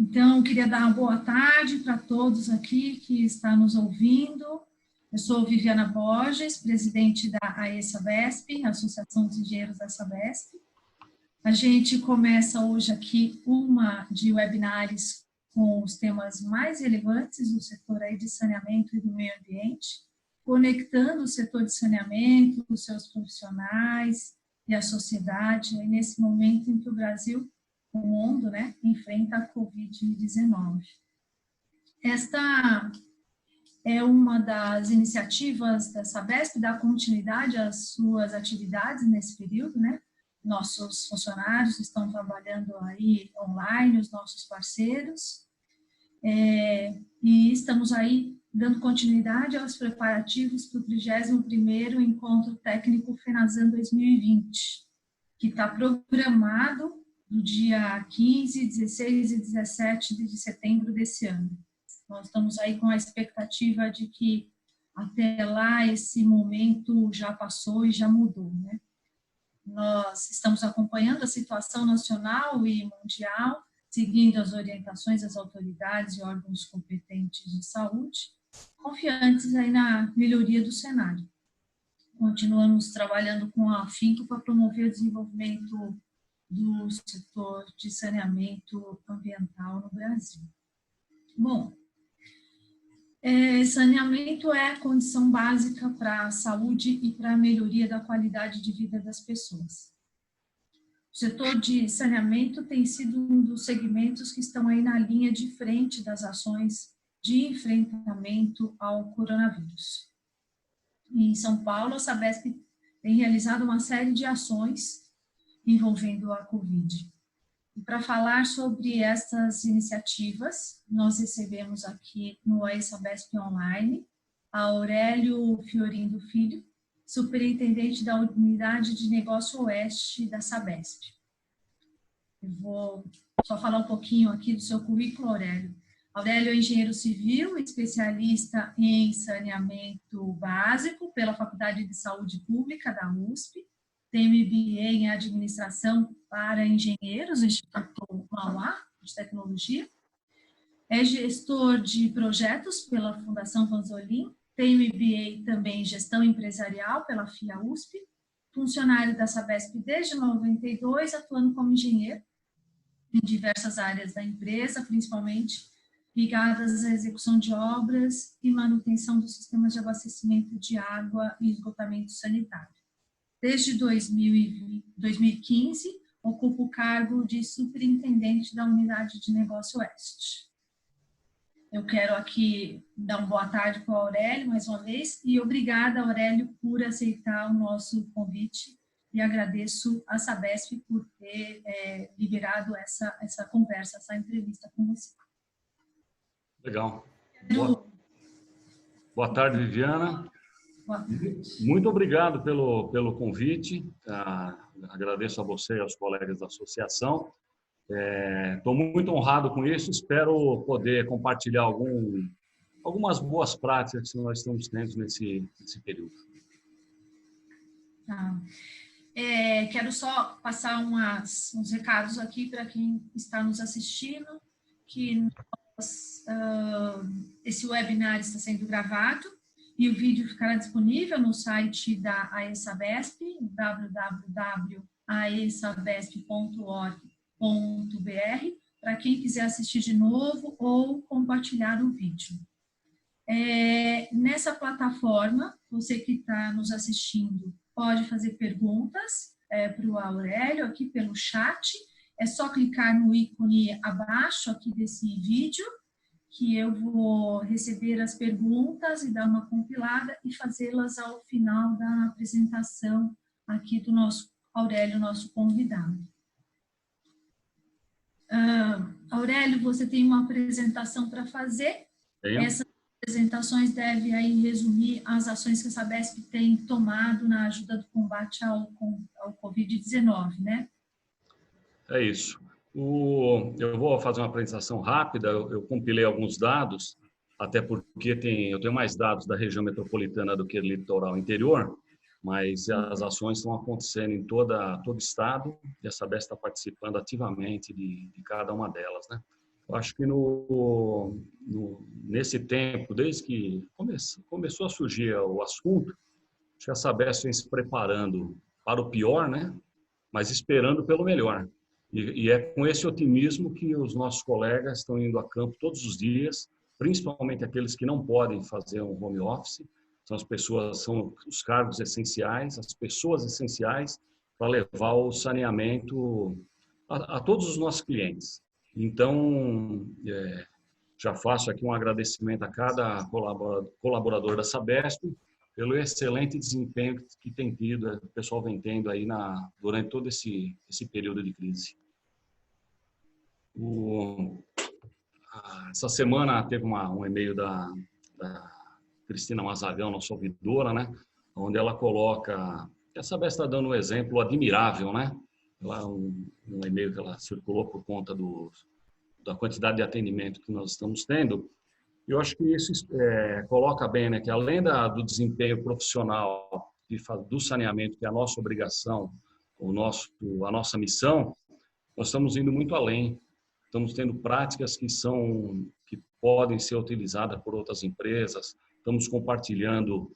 Então, eu queria dar uma boa tarde para todos aqui que estão nos ouvindo. Eu sou Viviana Borges, presidente da AE-Sabesp, Associação dos Engenheiros da Sabesp. A gente começa hoje aqui uma de webinários com os temas mais relevantes do setor aí de saneamento e do meio ambiente, conectando o setor de saneamento, os seus profissionais e a sociedade, aí nesse momento em que o Brasil, o mundo, né, enfrenta a Covid-19. Esta é uma das iniciativas da Sabesp, dar continuidade às suas atividades nesse período, né? Nossos funcionários estão trabalhando aí online, os nossos parceiros, e estamos aí dando continuidade aos preparativos para o 31º Encontro Técnico FENASAN 2020, que está programado no dia 15, 16 e 17 de setembro desse ano. Nós estamos aí com a expectativa de que até lá esse momento já passou e já mudou, né? Nós estamos acompanhando a situação nacional e mundial, seguindo as orientações das autoridades e órgãos competentes de saúde, confiantes aí na melhoria do cenário. Continuamos trabalhando com afinco para promover o desenvolvimento do setor de saneamento ambiental no Brasil. Bom, saneamento é a condição básica para a saúde e para a melhoria da qualidade de vida das pessoas. O setor de saneamento tem sido um dos segmentos que estão aí na linha de frente das ações de enfrentamento ao coronavírus. Em São Paulo, a Sabesp tem realizado uma série de ações envolvendo a Covid. E para falar sobre essas iniciativas, nós recebemos aqui no AE-Sabesp Online a Aurélio Fiorindo Filho, superintendente da Unidade de Negócio Oeste da Sabesp. Eu vou só falar um pouquinho aqui do seu currículo, Aurélio. Aurélio é engenheiro civil, especialista em saneamento básico pela Faculdade de Saúde Pública da USP, tem MBA em administração para engenheiros do Instituto Mauá de Tecnologia, é gestor de projetos pela Fundação Vanzolin, tem MBA também em gestão empresarial pela FIA-USP, funcionário da Sabesp desde 92, atuando como engenheiro em diversas áreas da empresa, principalmente ligadas à execução de obras e manutenção dos sistemas de abastecimento de água e esgotamento sanitário. Desde 2015, ocupa o cargo de superintendente da Unidade de Negócio Oeste. Eu quero aqui dar uma boa tarde para o Aurélio, mais uma vez, e obrigada, Aurélio, por aceitar o nosso convite, e agradeço a Sabesp por ter liberado essa conversa, essa entrevista com você. Legal. Boa tarde, Viviana. Muito obrigado pelo convite, agradeço a você e aos colegas da associação. Estou muito honrado com isso, espero poder compartilhar algumas boas práticas que nós estamos tendo nesse período. Quero só passar uns recados aqui para quem está nos assistindo, que esse webinar está sendo gravado, e o vídeo ficará disponível no site da AE-Sabesp, www.aesabesp.org.br, para quem quiser assistir de novo ou compartilhar o vídeo. Nessa plataforma, você que está nos assistindo pode fazer perguntas para o Aurélio aqui pelo chat, é só clicar no ícone abaixo aqui desse vídeo, que eu vou receber as perguntas e dar uma compilada e fazê-las ao final da apresentação aqui do nosso Aurélio, nosso convidado. Aurélio, você tem uma apresentação para fazer. Essas apresentações devem aí resumir as ações que a Sabesp tem tomado na ajuda do combate ao Covid-19, né? É isso. Eu vou fazer uma apresentação rápida, eu compilei alguns dados, até porque eu tenho mais dados da região metropolitana do que do litoral interior, mas as ações estão acontecendo em todo o estado e a Sabesp está participando ativamente de cada uma delas, né? acho que nesse tempo, desde que começou a surgir o assunto, acho que a Sabesp vem se preparando para o pior, né? Mas esperando pelo melhor. E é com esse otimismo que os nossos colegas estão indo a campo todos os dias, principalmente aqueles que não podem fazer um home office. São os cargos essenciais, as pessoas essenciais para levar o saneamento a todos os nossos clientes. Então, já faço aqui um agradecimento a cada colaborador da Sabesp pelo excelente desempenho que tem tido, o pessoal vem tendo aí durante todo esse período de crise. Essa semana teve um e-mail da Cristina Mazagão, nossa ouvidora, né, onde ela coloca que a Sabesp está dando um exemplo admirável, né? Um e-mail que ela circulou por conta da quantidade de atendimento que nós estamos tendo. Eu acho que isso coloca bem, né, que além do desempenho profissional do saneamento, que é a nossa obrigação, a nossa missão, nós estamos indo muito além. Estamos tendo práticas que podem ser utilizadas por outras empresas. Estamos compartilhando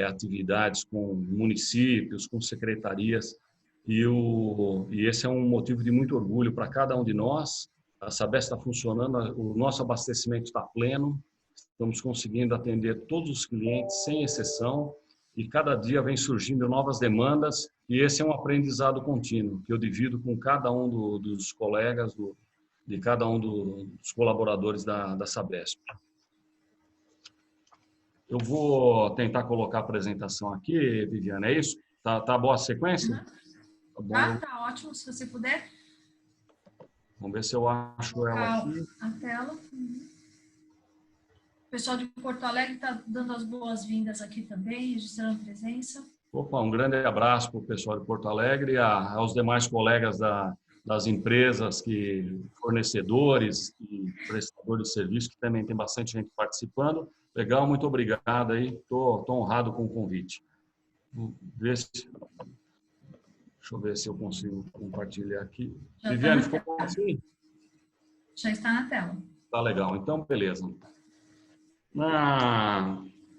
atividades com municípios, com secretarias, e esse é um motivo de muito orgulho para cada um de nós. A Sabesp está funcionando, o nosso abastecimento está pleno, estamos conseguindo atender todos os clientes, sem exceção, e cada dia vem surgindo novas demandas, e esse é um aprendizado contínuo, que eu divido com cada um dos colegas, de cada um dos colaboradores da Sabesp. Eu vou tentar colocar a apresentação aqui, Viviane, é isso? Tá boa a sequência? Uhum. Tá ótimo, se você puder. Vamos ver se eu acho ela aqui. A tela. O pessoal de Porto Alegre está dando as boas-vindas aqui também, registrando presença. Opa, um grande abraço para o pessoal de Porto Alegre e aos demais colegas das empresas, fornecedores e prestadores de serviço, que também tem bastante gente participando. Legal, muito obrigado aí. Estou honrado com o convite. Deixa eu ver se eu consigo compartilhar aqui. Viviane, ficou bom assim? Já está na tela. Tá legal, então beleza.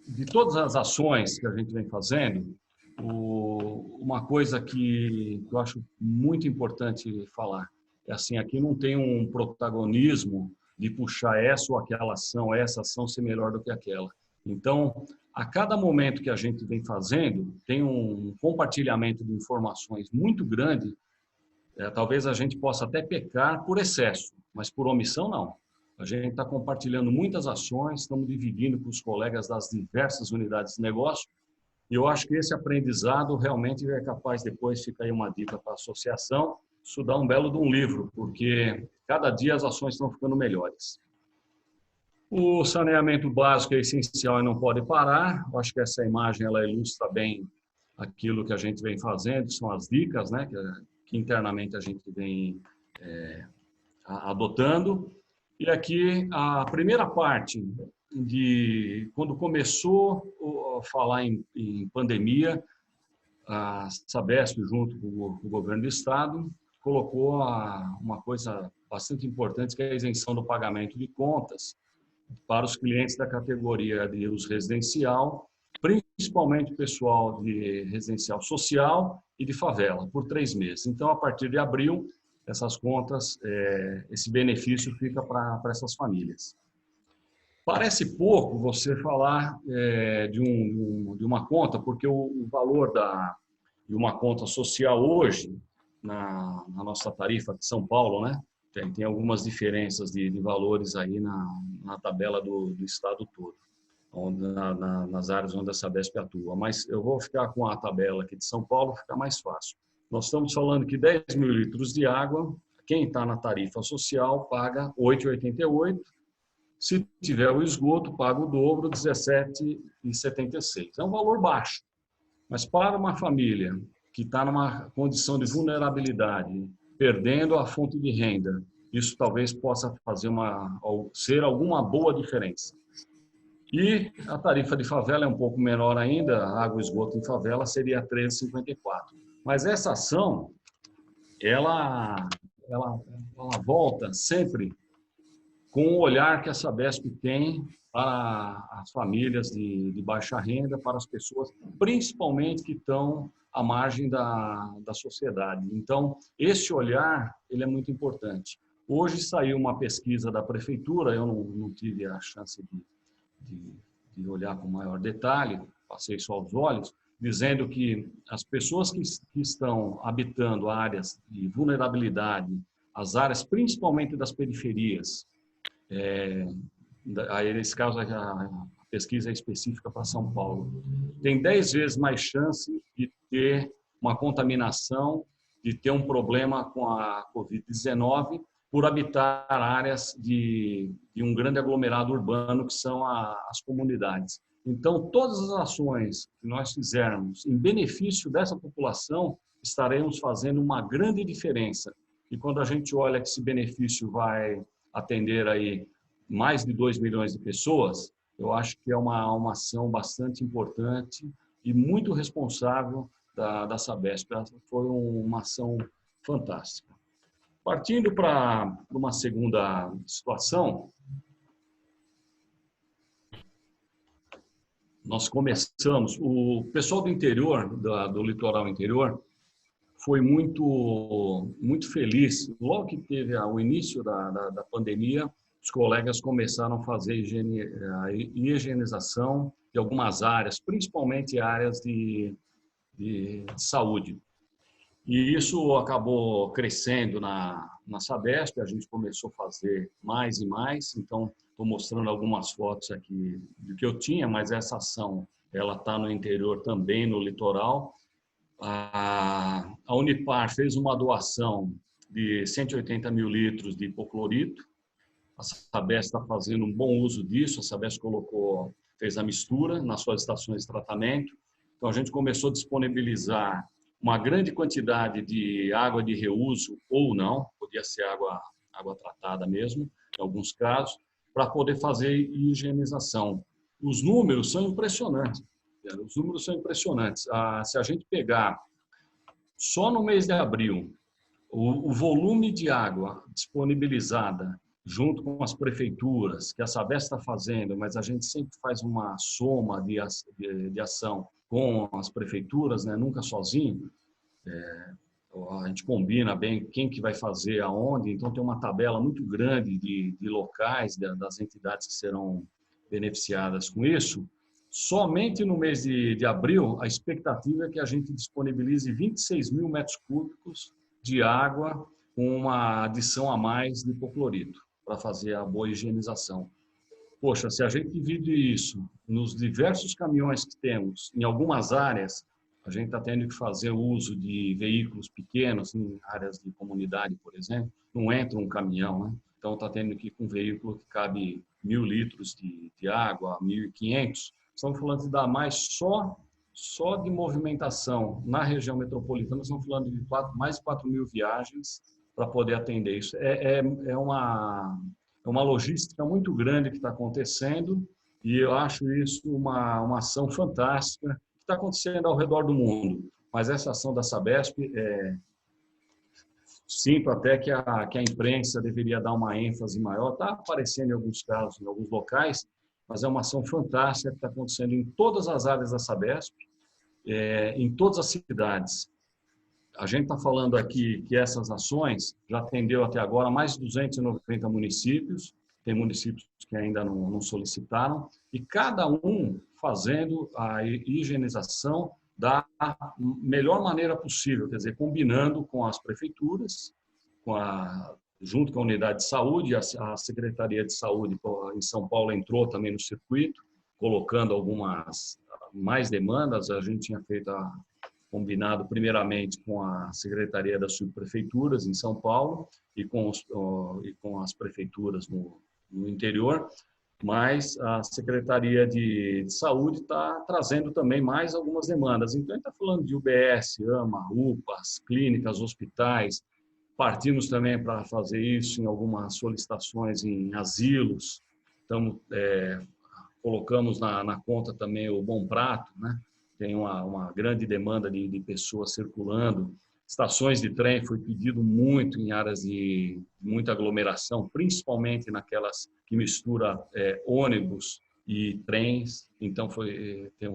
De todas as ações que a gente vem fazendo, uma coisa que eu acho muito importante falar é assim, aqui não tem um protagonismo de puxar essa ou aquela ação, essa ação ser melhor do que aquela. Então, a cada momento que a gente vem fazendo, tem um compartilhamento de informações muito grande. Talvez a gente possa até pecar por excesso, mas por omissão não. A gente está compartilhando muitas ações, estamos dividindo com os colegas das diversas unidades de negócio, e eu acho que esse aprendizado realmente é capaz, depois fica aí uma dica para a associação, estudar um belo de um livro, porque cada dia as ações estão ficando melhores. O saneamento básico é essencial e não pode parar. Eu acho que essa imagem ela ilustra bem aquilo que a gente vem fazendo, são as dicas, né, que internamente a gente vem adotando. E aqui a primeira parte de quando começou a falar em pandemia, a Sabesp, junto com o governo do estado, colocou uma coisa bastante importante, que é a isenção do pagamento de contas para os clientes da categoria de uso residencial, principalmente o pessoal de residencial social e de favela, por 3 meses. Então, a partir de abril, essas contas, esse benefício fica para essas famílias. Parece pouco você falar de uma conta, porque o valor de uma conta social hoje, na nossa tarifa de São Paulo, né, tem algumas diferenças de valores aí na tabela do estado todo, nas áreas onde a Sabesp atua. Mas eu vou ficar com a tabela aqui de São Paulo, fica mais fácil. Nós estamos falando que 10 mil litros de água, quem está na tarifa social paga R$ 8,88. Se tiver o esgoto, paga o dobro, R$ 17,76. É um valor baixo. Mas para uma família que está numa condição de vulnerabilidade, perdendo a fonte de renda, isso talvez possa ser alguma boa diferença. E a tarifa de favela é um pouco menor ainda, a água e esgoto em favela seria R$ 13,54. Mas essa ação, ela volta sempre com o olhar que a Sabesp tem para as famílias de baixa renda, para as pessoas, principalmente que estão à margem da sociedade. Então, esse olhar ele é muito importante. Hoje saiu uma pesquisa da prefeitura, eu não tive a chance de olhar com maior detalhe, passei só os olhos, dizendo que as pessoas que estão habitando áreas de vulnerabilidade, as áreas principalmente das periferias, aí nesse caso a pesquisa é específica para São Paulo, tem 10 vezes mais chance de ter uma contaminação, de ter um problema com a Covid-19 por habitar áreas de um grande aglomerado urbano que são as comunidades. Então, todas as ações que nós fizermos em benefício dessa população, estaremos fazendo uma grande diferença. E quando a gente olha que esse benefício vai atender aí mais de 2 milhões de pessoas, eu acho que é uma ação bastante importante e muito responsável da Sabesp. Foi uma ação fantástica. Partindo para uma segunda situação, nós começamos, o pessoal do interior, do litoral interior, foi muito feliz. Logo que teve o início da pandemia, os colegas começaram a fazer a higienização de algumas áreas, principalmente áreas de saúde. E isso acabou crescendo na Sabesp, a gente começou a fazer mais e mais. Então, estou mostrando algumas fotos aqui do que eu tinha, mas essa ação ela está no interior também, no litoral. A Unipar fez uma doação de 180 mil litros de hipoclorito. A Sabesp está fazendo um bom uso disso. A Sabesp fez a mistura nas suas estações de tratamento. Então, a gente começou a disponibilizar uma grande quantidade de água de reuso ou não, podia ser água tratada mesmo, em alguns casos, para poder fazer higienização. Os números são impressionantes. Os números são impressionantes. Se a gente pegar só no mês de abril o volume de água disponibilizada junto com as prefeituras, que a Sabesp está fazendo, mas a gente sempre faz uma soma de ação com as prefeituras, né? Nunca sozinho. A gente combina bem quem que vai fazer aonde, então tem uma tabela muito grande de locais, das entidades que serão beneficiadas com isso. Somente no mês de abril, a expectativa é que a gente disponibilize 26 mil metros cúbicos de água com uma adição a mais de hipoclorito para fazer a boa higienização. Poxa, se a gente divide isso nos diversos caminhões que temos, em algumas áreas, a gente está tendo que fazer uso de veículos pequenos, em áreas de comunidade, por exemplo, não entra um caminhão, né? Então está tendo que ir com um veículo que cabe 1.000 litros de água, 1.500. Estamos falando de dar mais só de movimentação na região metropolitana, estamos falando de mais de 4 mil viagens para poder atender isso. É uma logística muito grande que está acontecendo e eu acho isso uma ação fantástica que está acontecendo ao redor do mundo. Mas essa ação da Sabesp, sinto até que a imprensa deveria dar uma ênfase maior. Está aparecendo em alguns casos, em alguns locais, mas é uma ação fantástica que está acontecendo em todas as áreas da Sabesp, em todas as cidades. A gente está falando aqui que essas ações já atendeu até agora mais de 290 municípios, tem municípios que ainda não solicitaram, e cada um fazendo a higienização da melhor maneira possível, quer dizer, combinando com as prefeituras, junto com a unidade de saúde, a Secretaria de Saúde em São Paulo entrou também no circuito, colocando algumas mais demandas. A gente tinha feito combinado primeiramente com a Secretaria das Subprefeituras em São Paulo e com as prefeituras no interior, mas a Secretaria de Saúde está trazendo também mais algumas demandas. Então, a gente está falando de UBS, AMA, UPAs, clínicas, hospitais. Partimos também para fazer isso em algumas solicitações em asilos. Então, colocamos na conta também o Bom Prato, né? Tem uma grande demanda de pessoas circulando Estações de trem foi pedido muito em áreas de muita aglomeração, principalmente naquelas que mistura ônibus e trens. Então, tem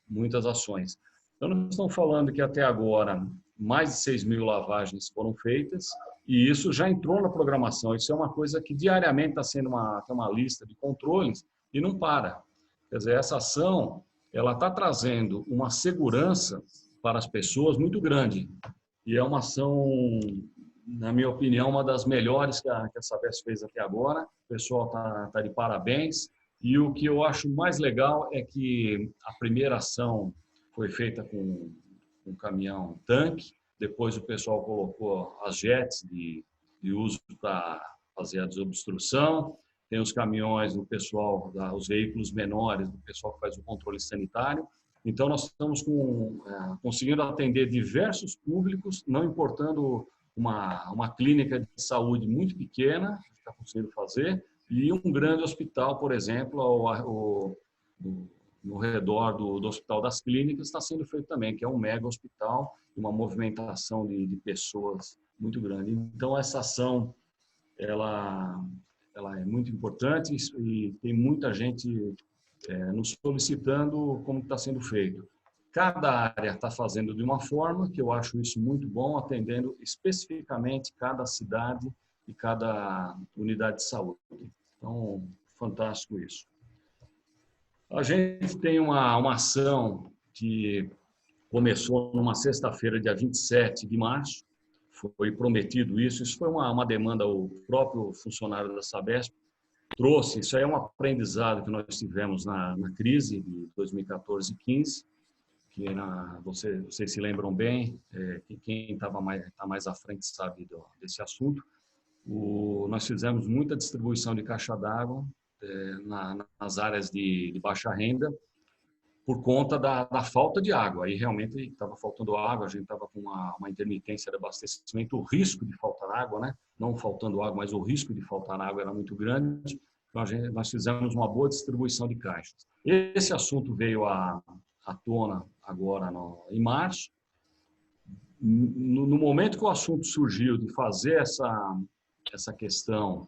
muitas ações. Então, nós estamos falando que até agora mais de 6.000 lavagens foram feitas e isso já entrou na programação. Isso é uma coisa que diariamente está sendo uma lista de controles e não para. Quer dizer, essa ação ela está trazendo uma segurança para as pessoas muito grande. E é uma ação, na minha opinião, uma das melhores que a Sabesp fez até agora. O pessoal está de parabéns. E o que eu acho mais legal é que a primeira ação foi feita com um caminhão-tanque. Depois o pessoal colocou as jets de uso para fazer a desobstrução. Tem os caminhões do pessoal, os veículos menores, do pessoal que faz o controle sanitário. Então, nós estamos conseguindo atender diversos públicos, não importando uma clínica de saúde muito pequena, a gente está conseguindo fazer, e um grande hospital, por exemplo, no redor do Hospital das Clínicas, está sendo feito também, que é um mega hospital, uma movimentação de pessoas muito grande. Então, essa ação, ela é muito importante e tem muita gente nos solicitando como está sendo feito. Cada área está fazendo de uma forma, que eu acho isso muito bom, atendendo especificamente cada cidade e cada unidade de saúde. Então, fantástico isso. A gente tem uma ação que começou numa sexta-feira, dia 27 de março, foi prometido isso foi uma demanda, o próprio funcionário da Sabesp trouxe, isso aí é um aprendizado que nós tivemos na crise de 2014 e 15, que vocês se lembram bem, quem está mais à frente sabe desse assunto. Nós fizemos muita distribuição de caixa d'água nas áreas de baixa renda, por conta da falta de água. Aí realmente estava faltando água, a gente estava com uma intermitência de abastecimento, o risco de faltar água, né? Não faltando água, mas o risco de faltar água era muito grande. Então, nós fizemos uma boa distribuição de caixas. Esse assunto veio à tona agora em março. No momento que o assunto surgiu de fazer essa questão,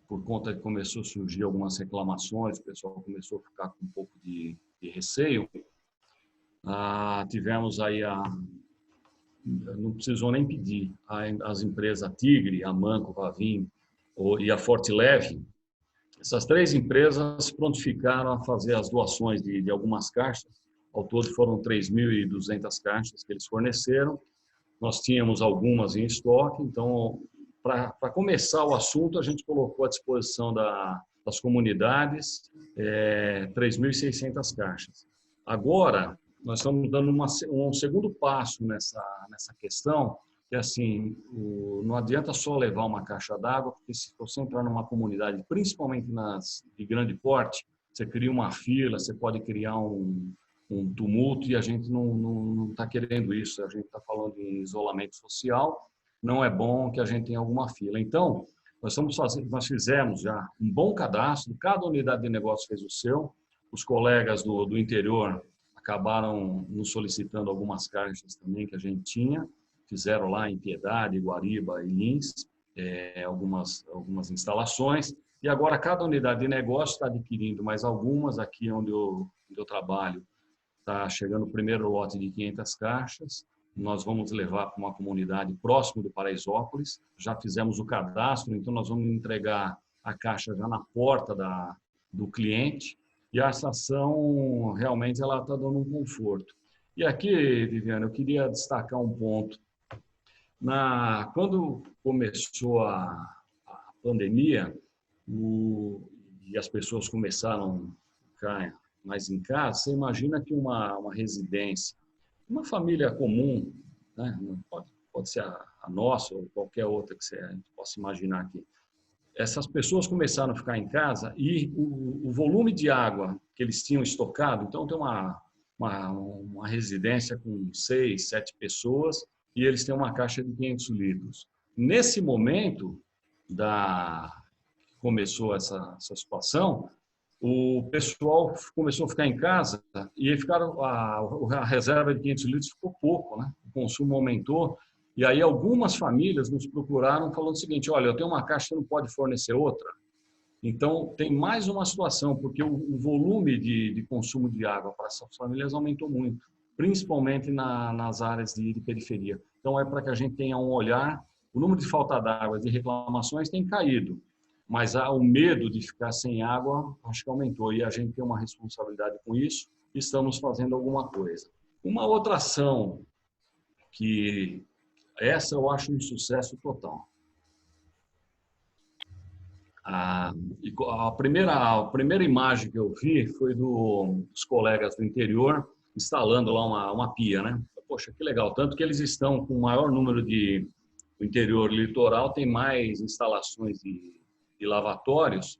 por conta que começou a surgir algumas reclamações, o pessoal começou a ficar com um pouco de receio, tivemos aí não precisou nem pedir, as empresas a Tigre, a Manco, a Vavim e a Forte Leve, essas três empresas prontificaram a fazer as doações de algumas caixas, ao todo foram 3.200 caixas que eles forneceram, nós tínhamos algumas em estoque, então, para começar o assunto, a gente colocou à disposição das comunidades 3.600 caixas. Agora, nós estamos dando um segundo passo nessa questão, que assim, não adianta só levar uma caixa d'água, porque se você entrar numa comunidade, principalmente nas de grande porte, você cria uma fila, você pode criar um tumulto e a gente não está querendo isso. A gente está falando em isolamento social, não é bom que a gente tenha alguma fila. Então, nós fizemos já um bom cadastro, cada unidade de negócio fez o seu, os colegas do interior acabaram nos solicitando algumas caixas também que a gente tinha, fizeram lá em Piedade, Guariba e Lins, algumas instalações, e agora cada unidade de negócio está adquirindo mais algumas, aqui onde eu trabalho, está chegando o primeiro lote de 500 caixas, nós vamos levar para uma comunidade próximo do Paraisópolis, já fizemos o cadastro, então nós vamos entregar a caixa já na porta do cliente, e a ação realmente ela está dando um conforto. E aqui, Viviane, eu queria destacar um ponto. Quando começou a pandemia, e as pessoas começaram a ficar mais em casa, você imagina que uma residência, uma família comum, né? Pode ser a nossa ou qualquer outra que a gente possa imaginar aqui, essas pessoas começaram a ficar em casa e o volume de água que eles tinham estocado, então tem uma residência com 6, 7 pessoas e eles têm uma caixa de 500 litros. Nesse momento que começou essa situação, o pessoal começou a ficar em casa e a reserva de 500 litros ficou pouco, né? O consumo aumentou E aí algumas famílias nos procuraram falando o seguinte, olha, eu tenho uma caixa, você não pode fornecer outra? Então, tem mais uma situação, porque o volume de consumo de água para essas famílias aumentou muito, principalmente nas áreas de periferia. Então, é para que a gente tenha um olhar, o número de falta d'água, de reclamações tem caído, mas o medo de ficar sem água, acho que aumentou, e a gente tem uma responsabilidade com isso, e estamos fazendo alguma coisa. Uma outra ação, que essa eu acho um sucesso total. A primeira imagem que eu vi foi dos colegas do interior instalando lá uma pia, né? Poxa, que legal. Tanto que eles estão com o maior número o interior litoral tem mais instalações de lavatórios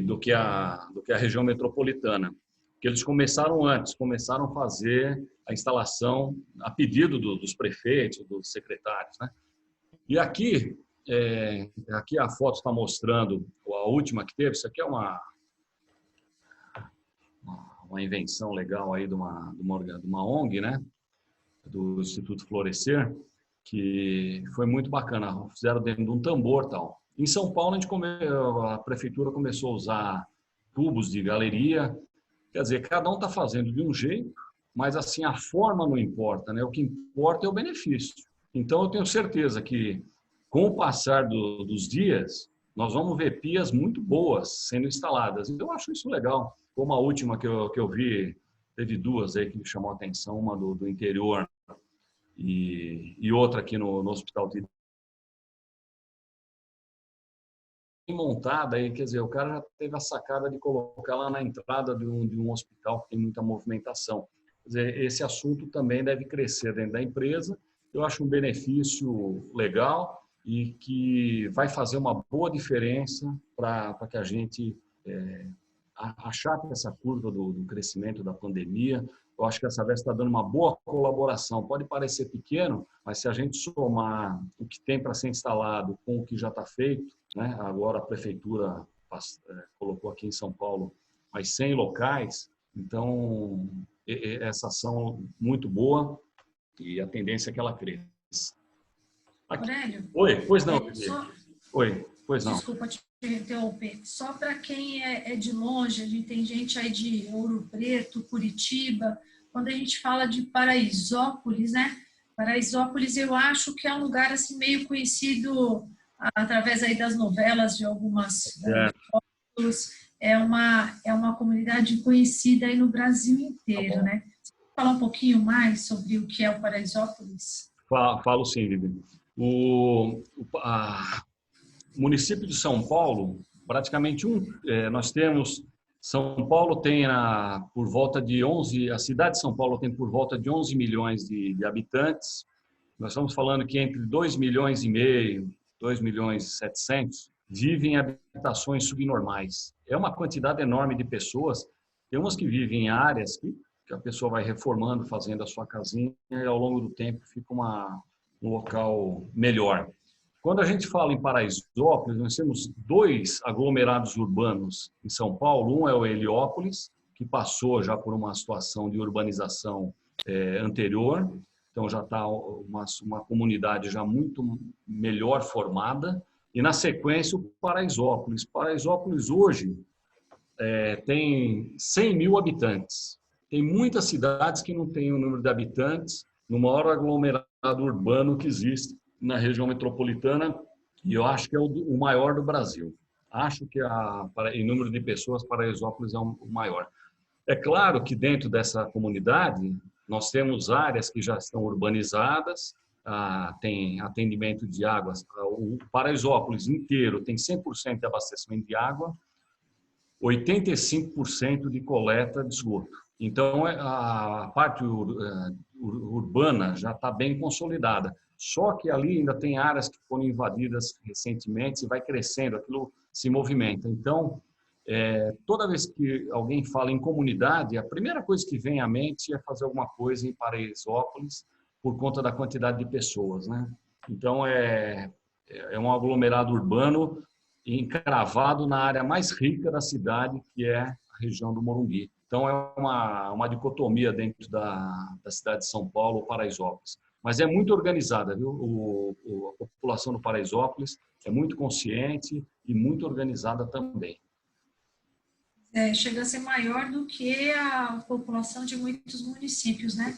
do que a região metropolitana. Que eles começaram antes, começaram a fazer a instalação a pedido dos prefeitos, dos secretários, né? E aqui a foto está mostrando a última que teve. Isso aqui é uma invenção legal aí de uma ONG, né? Do Instituto Florescer, que foi muito bacana. Fizeram dentro de um tambor tal. Em São Paulo, a prefeitura começou a usar tubos de galeria. Quer dizer, cada um está fazendo de um jeito, mas assim a forma não importa, né? O que importa é o benefício. Então, eu tenho certeza que com o passar dos dias, nós vamos ver pias muito boas sendo instaladas. Eu acho isso legal. Como a última que eu vi, teve duas aí que me chamou a atenção, uma do interior e outra aqui no Hospital de montada aí, quer dizer, o cara já teve a sacada de colocar lá na entrada de um hospital que tem muita movimentação. Quer dizer, esse assunto também deve crescer dentro da empresa. Eu acho um benefício legal e que vai fazer uma boa diferença para que a gente achate essa curva do crescimento da pandemia. Eu acho que essa vez está dando uma boa colaboração. Pode parecer pequeno, mas se a gente somar o que tem para ser instalado com o que já está feito, né? Agora a prefeitura colocou aqui em São Paulo mais 100 locais, então essa ação muito boa e a tendência é que ela cresça. Aurélio? Oi, pois não. Oi, pois não. Desculpa te interromper. Só para quem é de longe, a gente tem gente aí de Ouro Preto, Curitiba. Quando a gente fala de Paraisópolis, né? Paraisópolis eu acho que é um lugar assim meio conhecido através aí das novelas de algumas fotos. É uma comunidade conhecida aí no Brasil inteiro, né? Você pode falar um pouquinho mais sobre o que é o Paraisópolis? Falo sim, Lívia. O município de São Paulo, praticamente nós temos, São Paulo tem por volta de 11, a cidade de São Paulo tem por volta de 11 milhões de habitantes. Nós estamos falando que entre 2 milhões e meio, 2 milhões e 700 vivem em habitações subnormais. É uma quantidade enorme de pessoas. Tem umas que vivem em áreas que a pessoa vai reformando, fazendo a sua casinha e ao longo do tempo fica um local melhor. Quando a gente fala em Paraisópolis, nós temos 2 aglomerados urbanos em São Paulo. Um é o Heliópolis, que passou já por uma situação de urbanização anterior, então já está uma comunidade já muito melhor formada. E na sequência o Paraisópolis. Paraisópolis hoje tem 100 mil habitantes. Tem muitas cidades que não têm o número de habitantes no maior aglomerado urbano que existe na região metropolitana, e eu acho que é o maior do Brasil. Acho que em número de pessoas, Paraisópolis é o maior. É claro que dentro dessa comunidade nós temos áreas que já estão urbanizadas, tem atendimento de águas. O Paraisópolis inteiro tem 100% de abastecimento de água, 85% de coleta de esgoto. Então, a parte urbana já está bem consolidada. Só que ali ainda tem áreas que foram invadidas recentemente e vai crescendo, aquilo se movimenta. Então, toda vez que alguém fala em comunidade, a primeira coisa que vem à mente é fazer alguma coisa em Paraisópolis por conta da quantidade de pessoas, né? Então, é um aglomerado urbano encravado na área mais rica da cidade, que é a região do Morumbi. Então, é uma dicotomia dentro da cidade de São Paulo, Paraisópolis. mas é muito organizada, viu? A população do Paraisópolis é muito consciente e muito organizada também. Chega a ser maior do que a população de muitos municípios, né?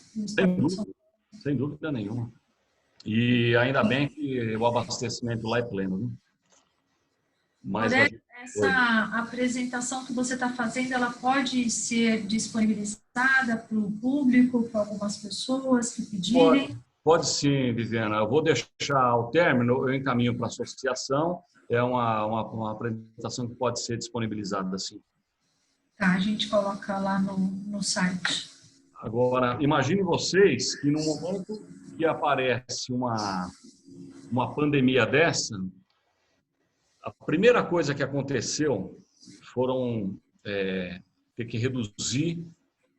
Sem dúvida nenhuma. E ainda bem que o abastecimento lá é pleno, viu? Mas essa apresentação que você está fazendo, ela pode ser disponibilizada para o público, para algumas pessoas que pedirem? Pode sim, Viviana. Eu vou deixar ao término, eu encaminho para a associação. É uma apresentação que pode ser disponibilizada, sim. Tá, a gente coloca lá no site. Agora, imagine vocês que no momento que aparece uma pandemia dessa, a primeira coisa que aconteceu foram ter que reduzir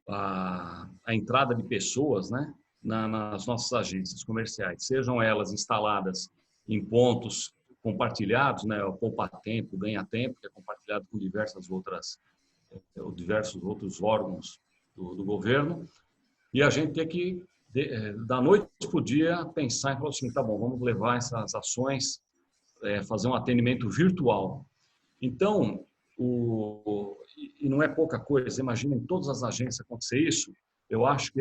a entrada de pessoas, né, nas nossas agências comerciais, sejam elas instaladas em pontos compartilhados, né, o Poupa Tempo, Ganha Tempo, que é compartilhado com diversos outros órgãos do governo, e a gente tem que, da noite para o dia, pensar e falar assim, tá bom, vamos levar essas ações, fazer um atendimento virtual. Então, e não é pouca coisa, imaginem todas as agências acontecer isso, eu acho que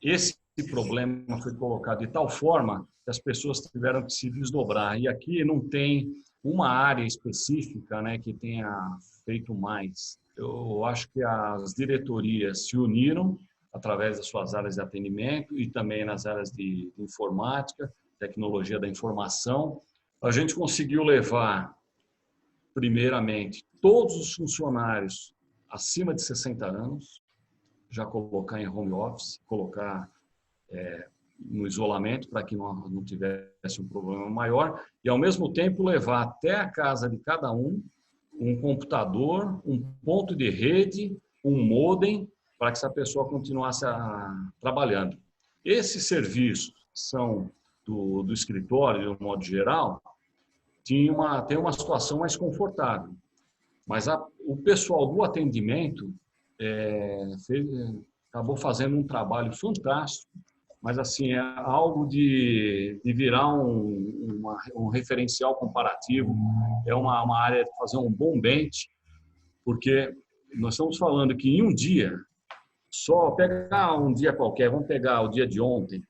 esse problema foi colocado de tal forma que as pessoas tiveram que se desdobrar. E aqui não tem uma área específica, né, que tenha feito mais. Eu acho que as diretorias se uniram através das suas áreas de atendimento e também nas áreas de informática, tecnologia da informação. A gente conseguiu levar, primeiramente, todos os funcionários acima de 60 anos, já colocar em home office, colocar no isolamento para que não tivesse um problema maior e, ao mesmo tempo, levar até a casa de cada um computador, um ponto de rede, um modem, para que essa pessoa continuasse trabalhando. Esses serviços são do escritório, de um modo geral, tem uma situação mais confortável. Mas o pessoal do atendimento acabou fazendo um trabalho fantástico, mas assim é algo de virar um referencial comparativo, é uma área de fazer um bom bench, porque nós estamos falando que em um dia, só pegar um dia qualquer, vamos pegar o dia de ontem,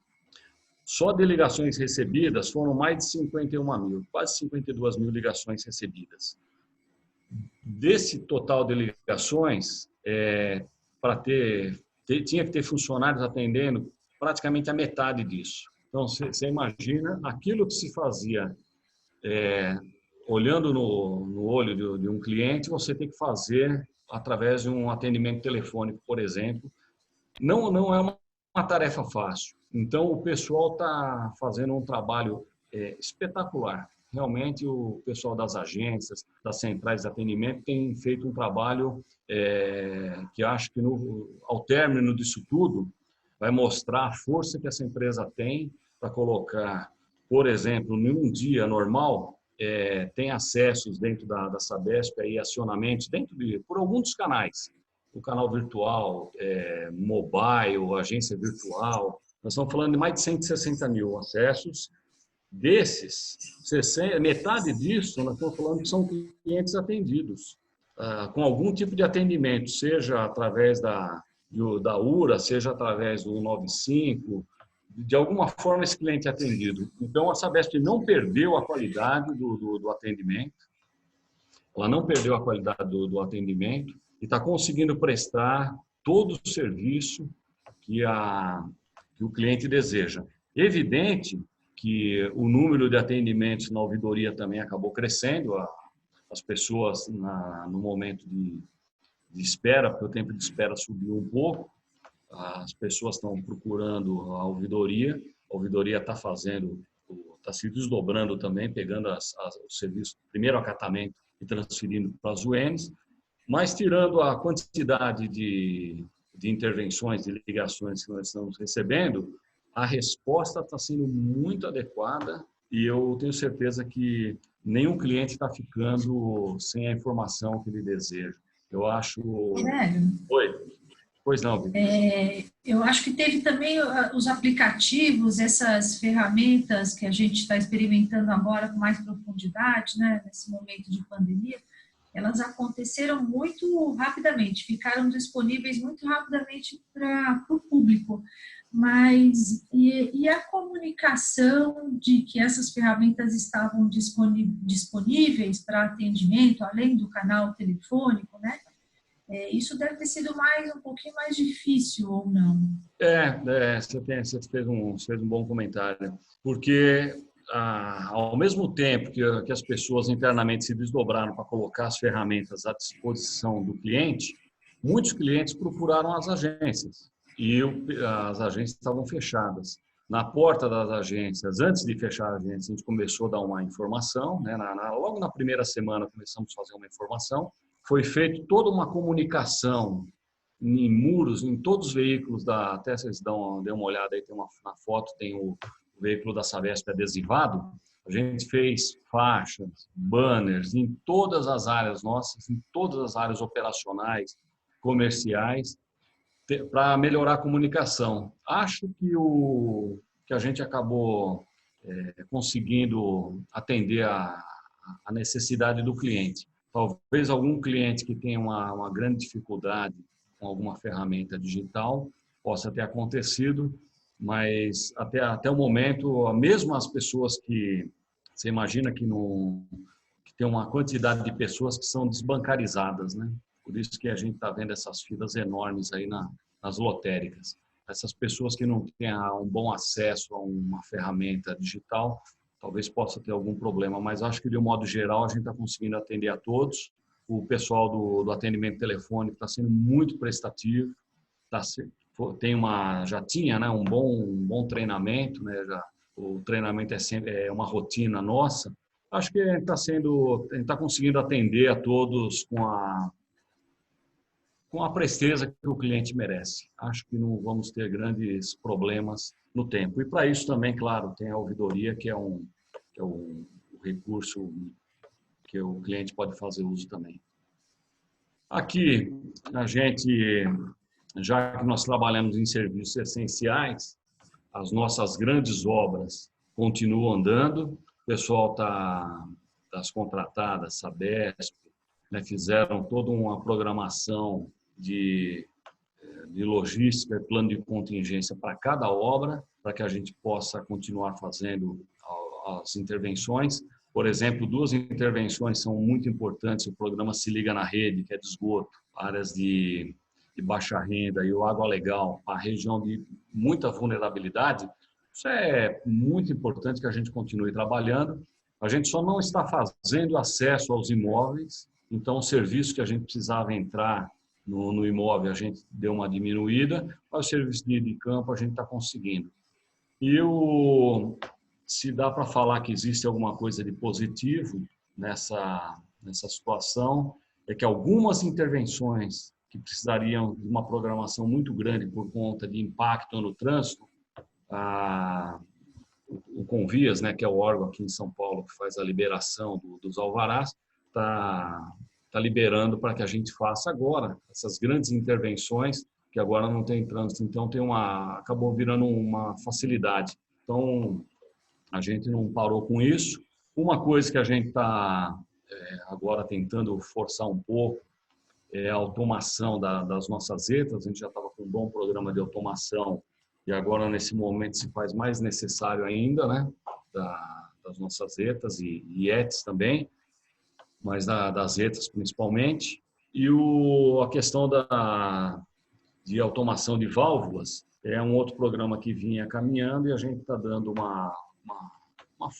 só de ligações recebidas foram mais de 51 mil, quase 52 mil ligações recebidas. Desse total de ligações, tinha que ter funcionários atendendo praticamente a metade disso. Então, você imagina aquilo que se fazia olhando no olho de um cliente, você tem que fazer através de um atendimento telefônico, por exemplo. Não é uma tarefa fácil. Então, o pessoal está fazendo um trabalho espetacular. Realmente, o pessoal das agências, das centrais de atendimento, tem feito um trabalho que acho que, ao término disso tudo, vai mostrar a força que essa empresa tem para colocar, por exemplo, num dia normal, tem acessos dentro da Sabesp, aí, acionamentos por alguns dos canais. O canal virtual, mobile, agência virtual. Nós estamos falando de mais de 160 mil acessos. Desses, metade disso, nós estamos falando que são clientes atendidos, com algum tipo de atendimento, seja através da URA, seja através do 95, de alguma forma esse cliente é atendido. Então, a Sabesp não perdeu a qualidade do atendimento, ela não perdeu a qualidade do atendimento e está conseguindo prestar todo o serviço que o cliente deseja. Evidente que o número de atendimentos na ouvidoria também acabou crescendo, as pessoas no momento de espera, porque o tempo de espera subiu um pouco, as pessoas estão procurando a ouvidoria está se desdobrando também, pegando o serviço, primeiro acatamento e transferindo para as UEMs, mas tirando a quantidade de intervenções, de ligações que nós estamos recebendo, a resposta está sendo muito adequada e eu tenho certeza que nenhum cliente está ficando sem a informação que ele deseja. Eu acho... Aurélio, Oi. Pois não, Vitor. Eu acho que teve também os aplicativos, essas ferramentas que a gente está experimentando agora com mais profundidade, né, nesse momento de pandemia, elas aconteceram muito rapidamente, ficaram disponíveis muito rapidamente para o público. Mas, e a comunicação de que essas ferramentas estavam disponíveis para atendimento, além do canal telefônico, né? Isso deve ter sido um pouquinho mais difícil, ou não? Você fez um bom comentário, porque ao mesmo tempo que as pessoas internamente se desdobraram para colocar as ferramentas à disposição do cliente, muitos clientes procuraram as agências e as agências estavam fechadas. Na porta das agências, antes de fechar a agência, a gente começou a dar uma informação, né? Logo na primeira semana começamos a fazer uma informação, foi feita toda uma comunicação em muros, em todos os veículos, até vocês dêem uma olhada aí, tem na foto, tem o veículo da Sabesp adesivado, a gente fez faixas, banners em todas as áreas nossas, em todas as áreas operacionais, comerciais, para melhorar a comunicação. Acho que a gente acabou conseguindo atender a necessidade do cliente. Talvez algum cliente que tenha uma grande dificuldade com alguma ferramenta digital possa ter acontecido, mas até o momento, mesmo as pessoas que você imagina que tem uma quantidade de pessoas que são desbancarizadas, né? Por isso que a gente está vendo essas filas enormes aí nas lotéricas. Essas pessoas que não têm um bom acesso a uma ferramenta digital, talvez possa ter algum problema, mas acho que de um modo geral a gente está conseguindo atender a todos. O pessoal do atendimento telefônico está sendo muito prestativo, já tinha, né, um bom treinamento, né, o treinamento é uma rotina nossa. Acho que a gente está conseguindo atender a todos com a presteza que o cliente merece. Acho que não vamos ter grandes problemas no tempo. E para isso também, claro, tem a ouvidoria, que é um recurso que o cliente pode fazer uso também. Aqui, já que nós trabalhamos em serviços essenciais, as nossas grandes obras continuam andando, o pessoal das contratadas, Sabesp, né, fizeram toda uma programação de logística e plano de contingência para cada obra, para que a gente possa continuar fazendo as intervenções. Por exemplo, 2 intervenções são muito importantes. O programa Se Liga na Rede, que é de esgoto, áreas de baixa renda, e o Água Legal, a região de muita vulnerabilidade. Isso é muito importante que a gente continue trabalhando. A gente só não está fazendo acesso aos imóveis, então o serviço que a gente precisava entrar no imóvel, a gente deu uma diminuída, mas o serviço de campo a gente está conseguindo. E se dá para falar que existe alguma coisa de positivo nessa situação, é que algumas intervenções que precisariam de uma programação muito grande por conta de impacto no trânsito, o Convias, né, que é o órgão aqui em São Paulo que faz a liberação dos alvarás, está liberando para que a gente faça agora essas grandes intervenções, que agora não tem trânsito, então acabou virando uma facilidade. Então, a gente não parou com isso. Uma coisa que a gente está agora tentando forçar um pouco é a automação das nossas zetas. A gente já estava com um bom programa de automação e agora, nesse momento, se faz mais necessário ainda, né, das nossas zetas e ETs também, mas das zetas principalmente. E a questão de automação de válvulas é um outro programa que vinha caminhando e a gente está dando uma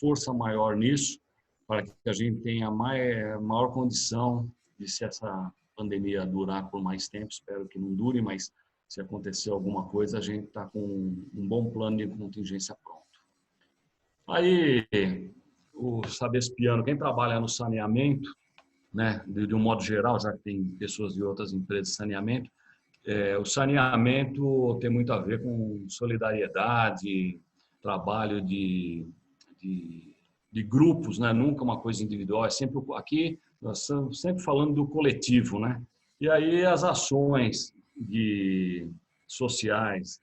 força maior nisso para que a gente tenha maior condição de, se essa pandemia durar por mais tempo, espero que não dure, mas se acontecer alguma coisa, a gente está com um bom plano de contingência pronto. Aí, o Sabespiano, quem trabalha no saneamento, né, de um modo geral, já que tem pessoas de outras empresas de saneamento, o saneamento tem muito a ver com solidariedade, trabalho de grupos, né? Nunca uma coisa individual, aqui nós estamos sempre falando do coletivo, né? E aí as ações sociais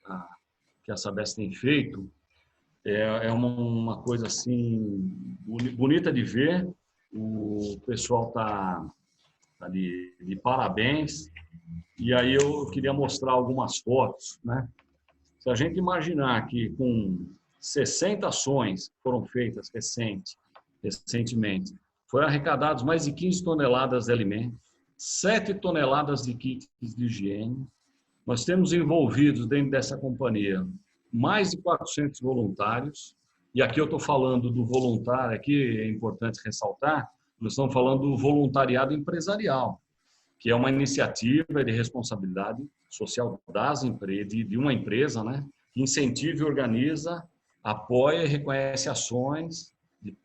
que a Sabesp tem feito é uma coisa assim bonita de ver. O pessoal tá de parabéns. E aí eu queria mostrar algumas fotos, né? Se a gente imaginar que com 60 ações que foram feitas recentemente, foram arrecadados mais de 15 toneladas de alimentos, 7 toneladas de kits de higiene. Nós temos envolvidos dentro dessa companhia mais de 400 voluntários. E aqui eu estou falando do voluntário, aqui é importante ressaltar, nós estamos falando do voluntariado empresarial, que é uma iniciativa de responsabilidade social das empresas, de uma empresa, né, que incentiva e organiza, apoia e reconhece ações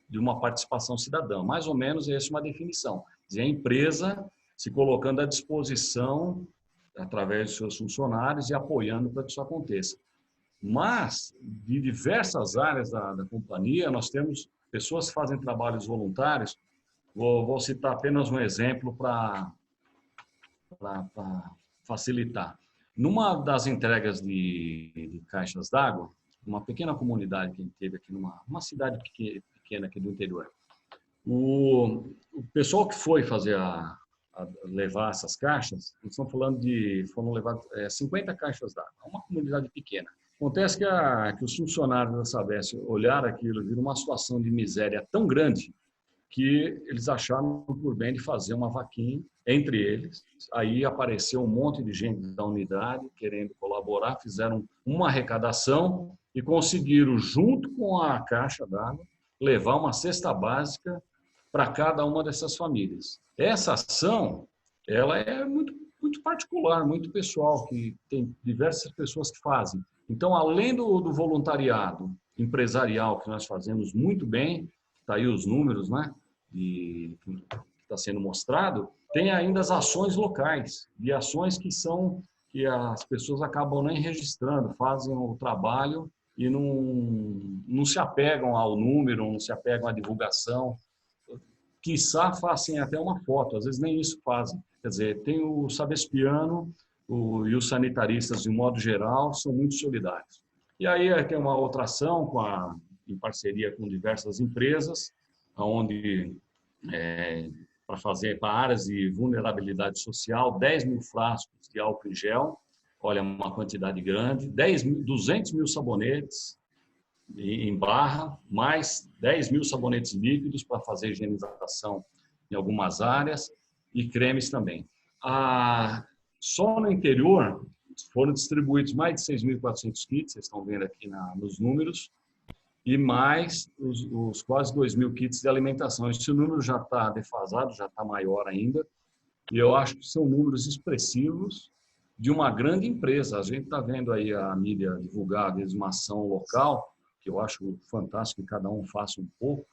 de uma participação cidadã. Mais ou menos essa é uma definição. A empresa se colocando à disposição através de seus funcionários e apoiando para que isso aconteça. Mas, de diversas áreas da companhia, nós temos pessoas que fazem trabalhos voluntários. Vou citar apenas um exemplo para facilitar. Numa das entregas de caixas d'água, uma pequena comunidade que a gente teve aqui, numa cidade pequena aqui do interior, o pessoal que foi levar essas caixas, eles estão falando foram levar 50 caixas d'água, uma comunidade pequena. Acontece que os funcionários da Sabesp olharam aquilo e viram uma situação de miséria tão grande que eles acharam por bem de fazer uma vaquinha entre eles. Aí apareceu um monte de gente da unidade querendo colaborar, fizeram uma arrecadação e conseguiram, junto com a caixa d'água, levar uma cesta básica para cada uma dessas famílias. Essa ação, ela é muito, muito particular, muito pessoal, que tem diversas pessoas que fazem. Então, além do voluntariado empresarial que nós fazemos muito bem, está aí os números, né, que está sendo mostrado, tem ainda as ações locais, e ações que as pessoas acabam nem registrando, fazem o trabalho e não se apegam ao número, não se apegam à divulgação, quiçá façam até uma foto, às vezes nem isso fazem. Quer dizer, tem o sabespiano e os sanitaristas, de um modo geral, são muito solidários. E aí tem uma outra ação em parceria com diversas empresas, onde para áreas de vulnerabilidade social, 10 mil frascos de álcool em gel, olha, uma quantidade grande, 200 mil sabonetes em barra, mais 10 mil sabonetes líquidos para fazer higienização em algumas áreas e cremes também. Só no interior foram distribuídos mais de 6.400 kits, vocês estão vendo aqui nos números, e mais os quase 2.000 kits de alimentação. Esse número já está defasado, já está maior ainda, e eu acho que são números expressivos de uma grande empresa. A gente está vendo aí a mídia divulgar, às vezes, uma ação local, que eu acho fantástico que cada um faça um pouco,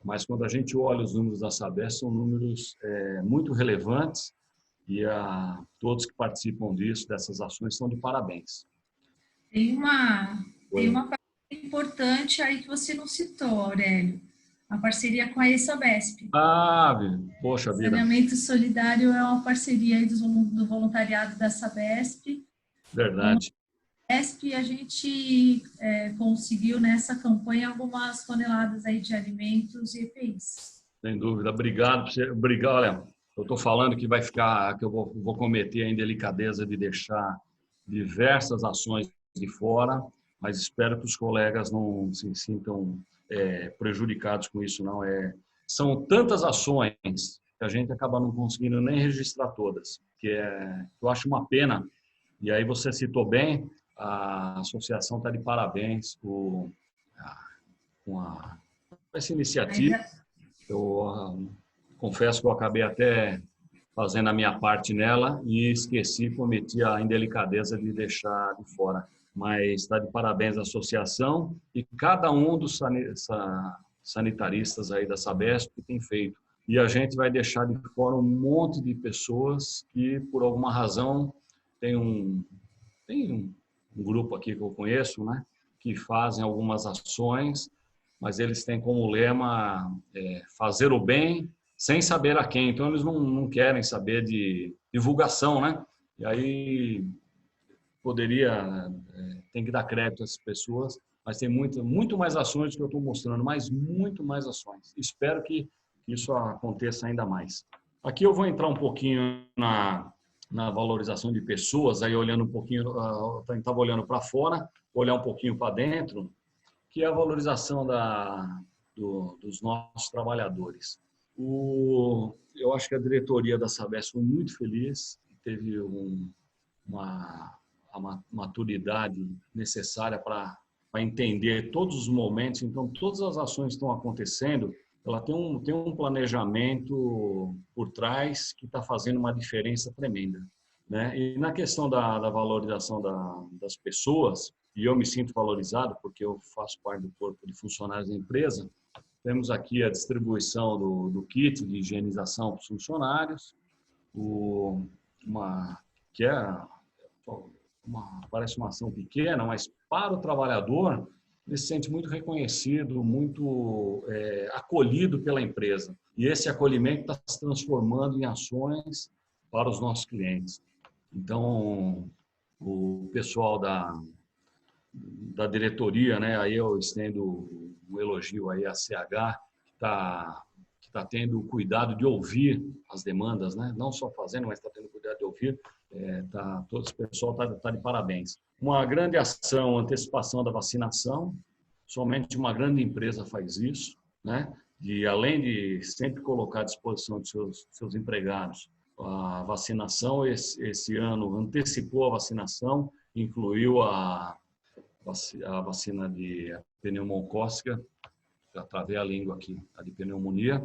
mas quando a gente olha os números da Sabesp, são números muito relevantes, e todos que participam dessas ações, estão de parabéns. Tem uma parte importante aí que você não citou, Aurélio, a parceria com a Sabesp. Poxa vida. Saneamento Solidário é uma parceria aí do voluntariado da Sabesp. Verdade. Com a Sabesp, a gente conseguiu nessa campanha algumas toneladas aí de alimentos e EPIs. Sem dúvida. Obrigado. Olha, eu estou falando que eu vou cometer a indelicadeza de deixar diversas ações de fora, mas espero que os colegas não se sintam prejudicados com isso, não. São tantas ações que a gente acaba não conseguindo nem registrar todas, eu acho uma pena. E aí você citou bem, a associação está de parabéns com essa iniciativa. Eu confesso que eu acabei até fazendo a minha parte nela e cometi a indelicadeza de deixar de fora. Mas está de parabéns a associação e cada um dos sanitaristas aí da Sabesp que tem feito. E a gente vai deixar de fora um monte de pessoas que, por alguma razão, tem um grupo aqui que eu conheço, né, que fazem algumas ações, mas eles têm como lema fazer o bem sem saber a quem. Então, eles não querem saber de divulgação, né? E aí poderia, tem que dar crédito a essas pessoas, mas tem muito mais ações que eu estou mostrando, mas muito mais ações. Espero que isso aconteça ainda mais. Aqui eu vou entrar um pouquinho na valorização de pessoas, aí olhando um pouquinho, estava olhando para fora, olhar um pouquinho para dentro, que é a valorização dos nossos trabalhadores. Eu acho que a diretoria da Sabesp foi muito feliz, teve uma maturidade necessária para entender todos os momentos. Então, todas as ações que estão acontecendo, ela tem um planejamento por trás que está fazendo uma diferença tremenda, né? E na questão da valorização das pessoas, e eu me sinto valorizado porque eu faço parte do corpo de funcionários da empresa, temos aqui a distribuição do kit de higienização para os funcionários, que parece uma ação pequena, mas para o trabalhador, ele se sente muito reconhecido, muito acolhido pela empresa. E esse acolhimento está se transformando em ações para os nossos clientes. Então, o pessoal da diretoria, né, aí eu estendo um elogio aí à CH, que está tendo o cuidado de ouvir as demandas, né? Não só fazendo, mas está tendo cuidado de ouvir. Todo esse pessoal está de parabéns. Uma grande ação, antecipação da vacinação, somente uma grande empresa faz isso, né? Além de sempre colocar à disposição de seus empregados a vacinação, esse ano antecipou a vacinação, incluiu a vacina de pneumocócica, já travei a língua aqui, a de pneumonia,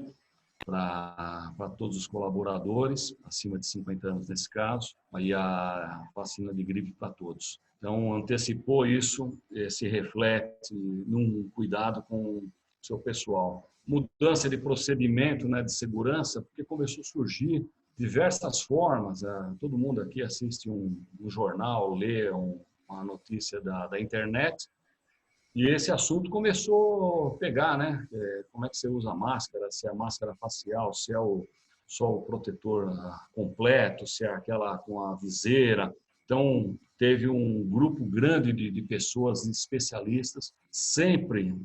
para todos os colaboradores, acima de 50 anos nesse caso, aí a vacina de gripe para todos. Então, antecipou isso, se reflete num cuidado com o seu pessoal. Mudança de procedimento, né, de segurança, porque começou a surgir diversas formas. Todo mundo aqui assiste um jornal, lê uma notícia da internet, e esse assunto começou a pegar, né? Como é que você usa a máscara, se é a máscara facial, se é só o protetor completo, se é aquela com a viseira. Então, teve um grupo grande de pessoas especialistas, sempre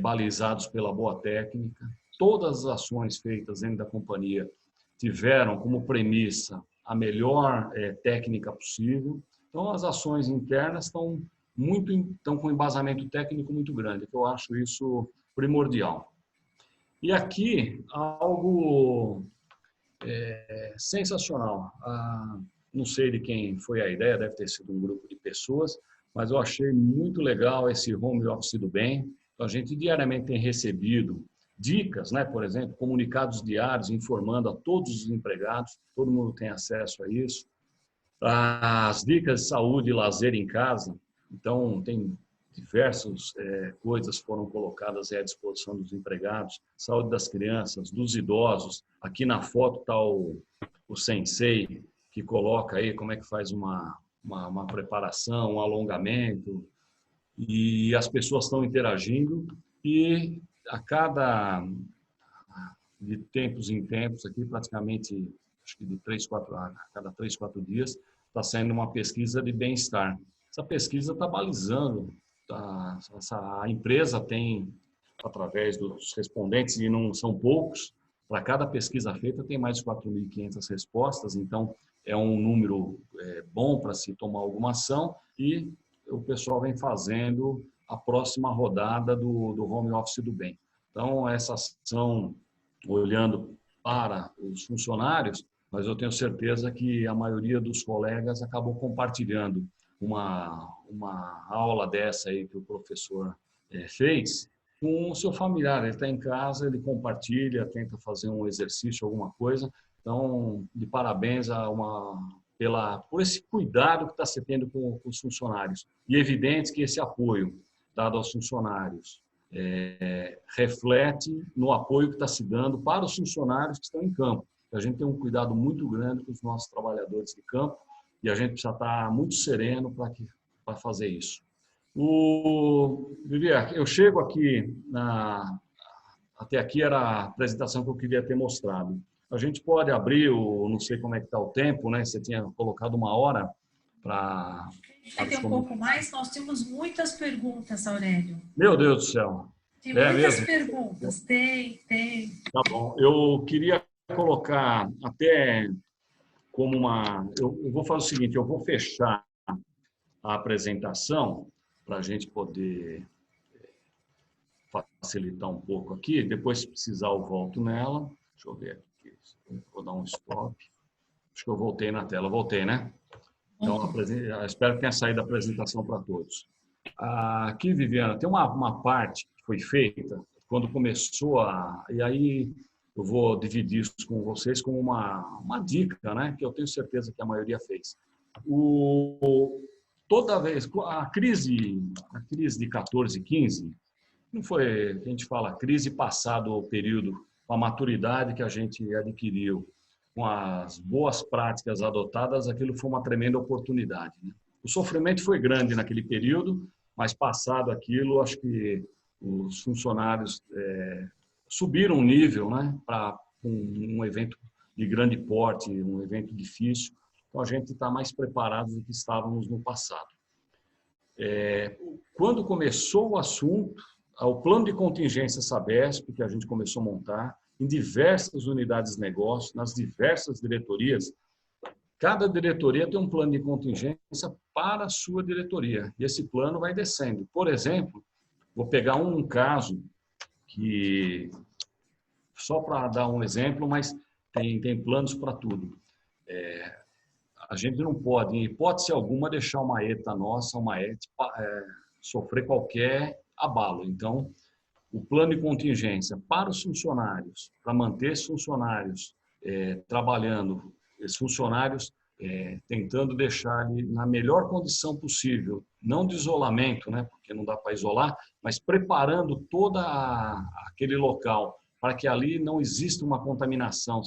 balizados pela boa técnica. Todas as ações feitas dentro da companhia tiveram como premissa a melhor técnica possível. Então, as ações internas estão com um embasamento técnico muito grande, que eu acho isso primordial. E aqui, algo sensacional. Não sei de quem foi a ideia, deve ter sido um grupo de pessoas, mas eu achei muito legal esse home office do bem. Então, a gente diariamente tem recebido dicas, né? Por exemplo, comunicados diários informando a todos os empregados, todo mundo tem acesso a isso. As dicas de saúde e lazer em casa. Então, tem diversas coisas foram colocadas à disposição dos empregados, saúde das crianças, dos idosos. Aqui na foto está o sensei, que coloca aí como é que faz uma preparação, um alongamento, e as pessoas estão interagindo, e de tempos em tempos, aqui praticamente, acho que a cada 3, 4 dias, está saindo uma pesquisa de bem-estar. Essa pesquisa está balizando, a empresa tem, através dos respondentes, e não são poucos, para cada pesquisa feita tem mais de 4.500 respostas, então é um número bom para se tomar alguma ação, e o pessoal vem fazendo a próxima rodada do home office do bem. Então, essa ação, olhando para os funcionários, mas eu tenho certeza que a maioria dos colegas acabou compartilhando uma aula dessa aí que o professor fez com o seu familiar. Ele está em casa, ele compartilha, tenta fazer um exercício, alguma coisa. Então, de parabéns por esse cuidado que está se tendo com os funcionários. E é evidente que esse apoio dado aos funcionários reflete no apoio que está se dando para os funcionários que estão em campo. A gente tem um cuidado muito grande com os nossos trabalhadores de campo e a gente precisa estar muito sereno para fazer isso. Vivi, eu chego aqui, até aqui era a apresentação que eu queria ter mostrado. a gente pode abrir o, não sei como é que está o tempo, né? Você tinha colocado 1 hora para... Vai ter um pouco mais, nós temos muitas perguntas, Aurélio. Meu Deus do céu. Tem É muitas mesmo? perguntas, tem. Tá bom. Eu queria colocar até como uma... Eu vou fazer o seguinte, eu vou fechar a apresentação para a gente poder facilitar um pouco aqui. Depois, se precisar, eu volto nela. Deixa eu ver aqui. Vou dar um stop. Acho que eu voltei na tela. Voltei, né? Então, espero que tenha saído a apresentação para todos. Aqui, Viviana, tem uma parte que foi feita quando começou a... E aí eu vou dividir isso com vocês como uma dica, né? Que eu tenho certeza que a maioria fez. Toda vez... A crise de 14, 15, não foi... A gente fala crise passado o período, com a maturidade que a gente adquiriu, com as boas práticas adotadas, aquilo foi uma tremenda oportunidade, né? O sofrimento foi grande naquele período, mas passado aquilo, acho que os funcionários subiram um nível, né, para um evento de grande porte, um evento difícil. Então, a gente está mais preparado do que estávamos no passado. Quando começou o assunto, o plano de contingência Sabesp, que a gente começou a montar, em diversas unidades de negócio, nas diversas diretorias, cada diretoria tem um plano de contingência para a sua diretoria. E esse plano vai descendo. Por exemplo, vou pegar um caso que, só para dar um exemplo, mas tem planos para tudo. A gente não pode, em hipótese alguma, deixar uma ETA nossa, uma ET, sofrer qualquer abalo. Então, o plano de contingência para os funcionários, para manter esses funcionários trabalhando, esses funcionários tentando deixar ele na melhor condição possível, não de isolamento, né, porque não dá para isolar, mas preparando todo aquele local para que ali não exista uma contaminação,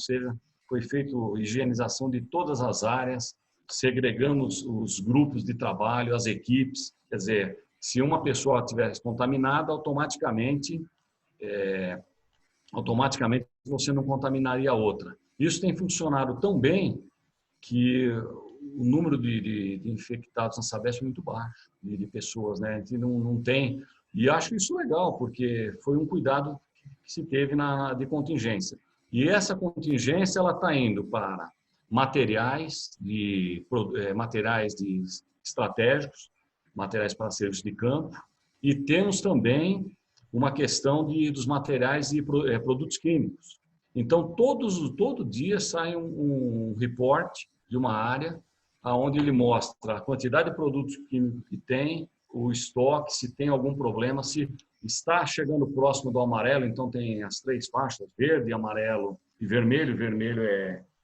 foi feita higienização de todas as áreas, segregamos os grupos de trabalho, as equipes, quer dizer, se uma pessoa estivesse contaminada, automaticamente você não contaminaria a outra. Isso tem funcionado tão bem que o número de infectados na Sabesp é muito baixo, de pessoas, né? A gente não tem... E acho isso legal, porque foi um cuidado que se teve de contingência. E essa contingência ela está indo para materiais estratégicos, materiais para serviço de campo, e temos também uma questão dos materiais e produtos químicos. Então, todo dia sai um reporte de uma área onde ele mostra a quantidade de produtos químicos que tem, o estoque, se tem algum problema, se está chegando próximo do amarelo, então tem as 3 faixas, verde, amarelo e vermelho. Vermelho